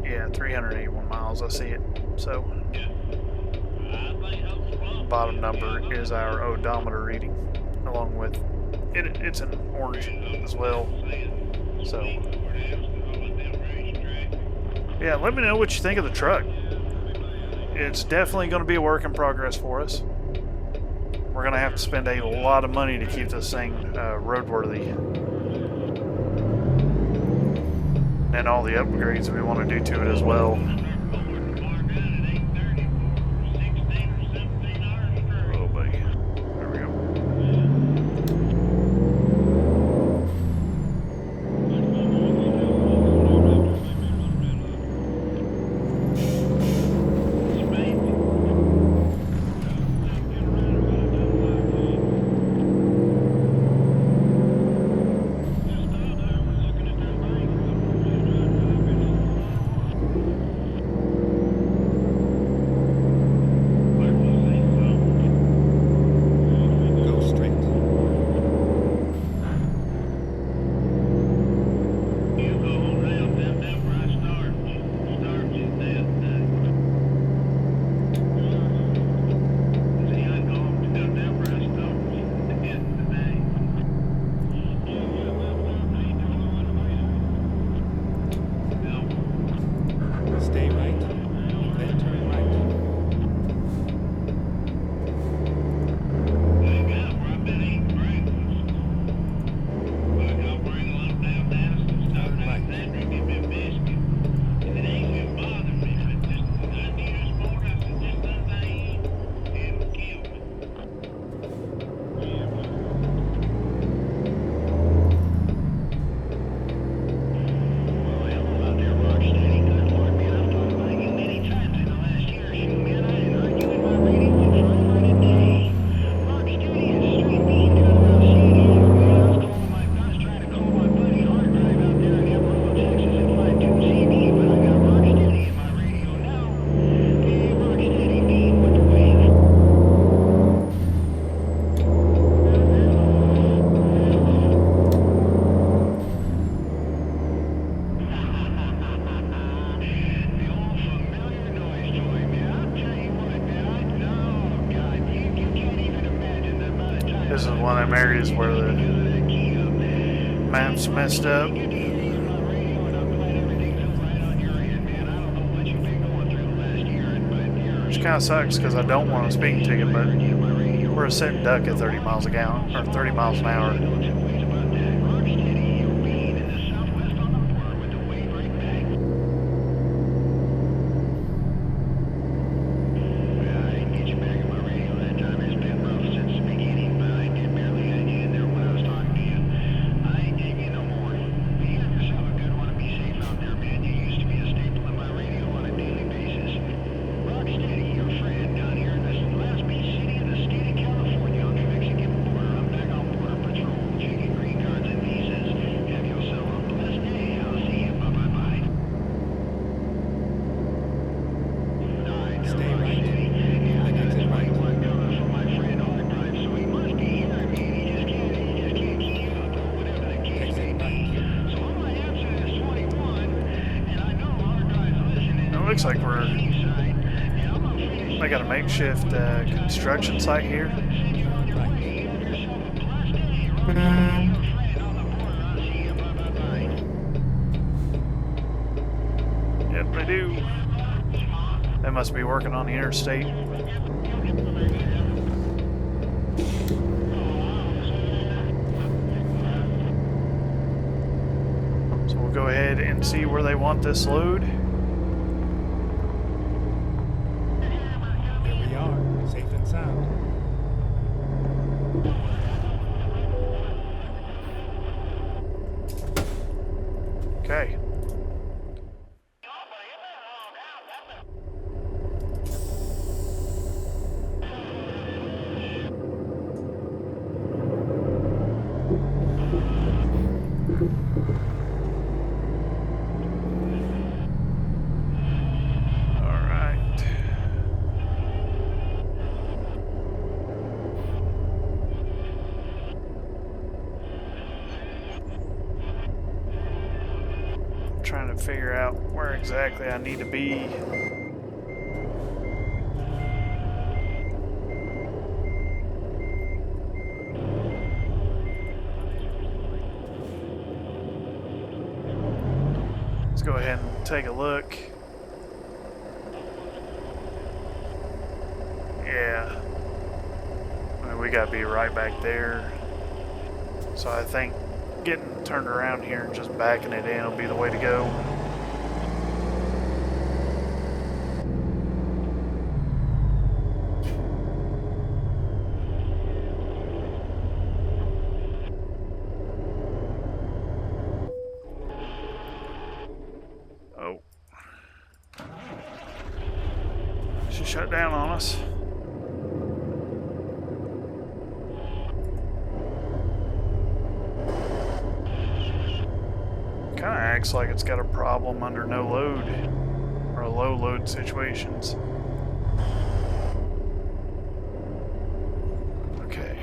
Yeah, 381 miles, I see it. So bottom number is our odometer reading, along with it's in orange as well. So yeah, let me know what you think of the truck. It's definitely going to be a work in progress for us. We're going to have to spend a lot of money to keep this thing roadworthy. And all the upgrades we want to do to it as well. Oh, buddy. There we go. one of them areas where the map's messed up. Which kind of sucks because I don't want a speeding ticket, but we're a sitting duck at 30 miles a gallon, or 30 miles an hour. Looks like they got a makeshift construction site here. Yep, they do. They must be working on the interstate. So we'll go ahead and see where they want this load. Okay. Trying to figure out where exactly I need to be. Let's go ahead and take a look. Yeah. I mean, we gotta be right back there. So I think getting turned around here and just backing it in will be the way to go. Oh. She shut down on us. Kind of acts like it's got a problem under no load or low load situations. Okay.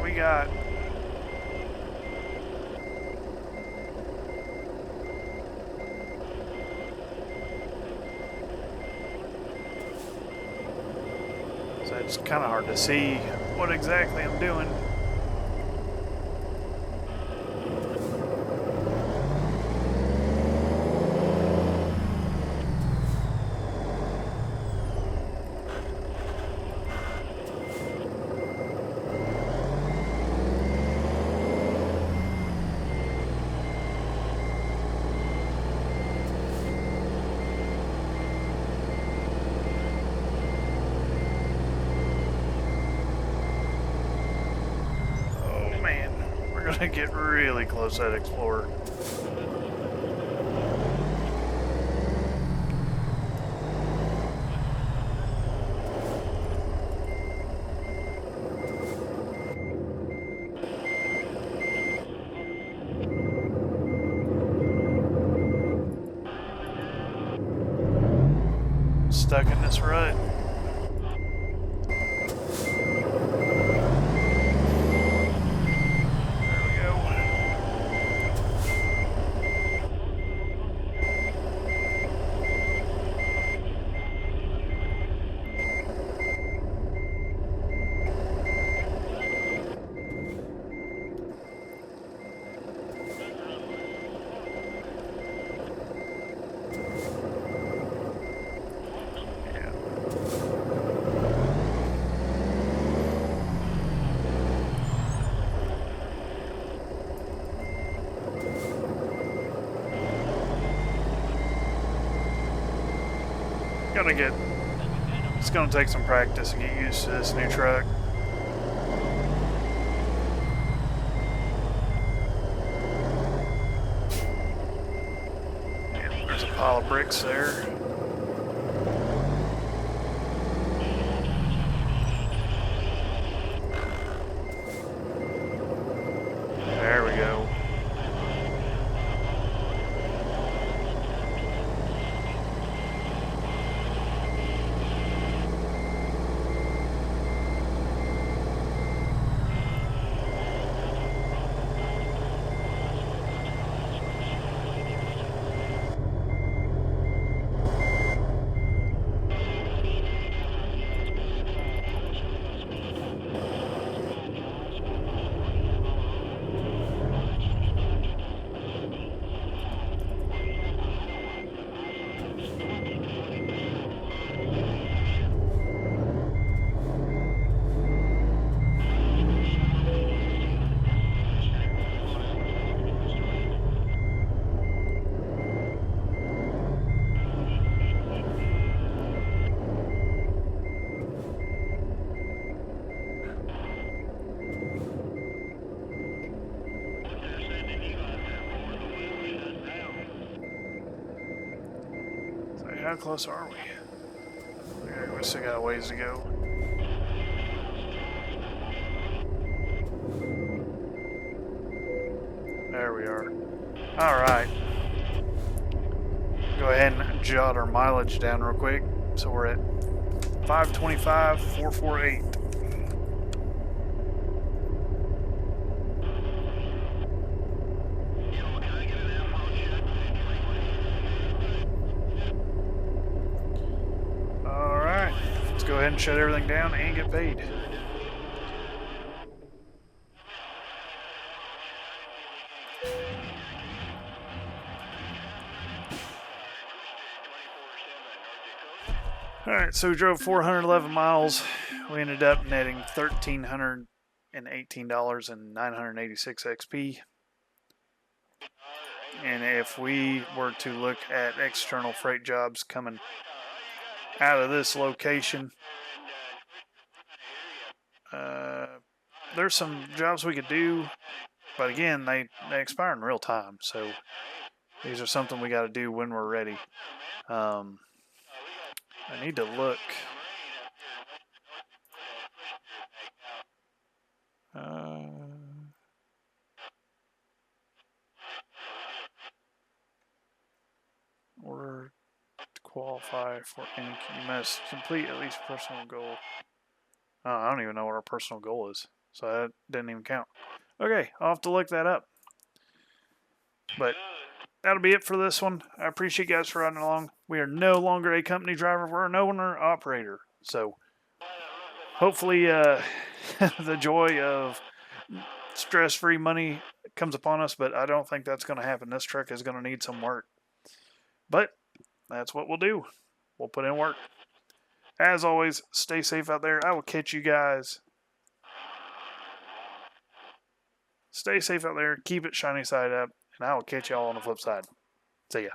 We got so it's kind of hard to see what exactly I'm doing. gonna get really close to that Explorer. Stuck in this rut. It's gonna take some practice to get used to this new truck. Yeah, there's a pile of bricks there. There we go. How close are we? We still got a ways to go. There we are. Alright. Go ahead and jot our mileage down real quick. So we're at 525,448. Go ahead and shut everything down and get paid. Alright, so we drove 411 miles. We ended up netting $1,318 and 986 XP. And if we were to look at external freight jobs coming out of this location, there's some jobs we could do, but again, they expire in real time, so these are something we got to do when we're ready. I need to look. Or to qualify for any, you must complete at least personal goal. Oh, I don't even know what our personal goal is, so that didn't even count. Okay, I'll have to look that up. But that'll be it for this one. I appreciate you guys for riding along. We are no longer a company driver. We're an owner operator. So hopefully the joy of stress-free money comes upon us, but I don't think that's going to happen. This truck is going to need some work. But that's what we'll do. We'll put in work. As always, stay safe out there. I will catch you guys. Stay safe out there. Keep it shiny side up. And I will catch y'all on the flip side. See ya.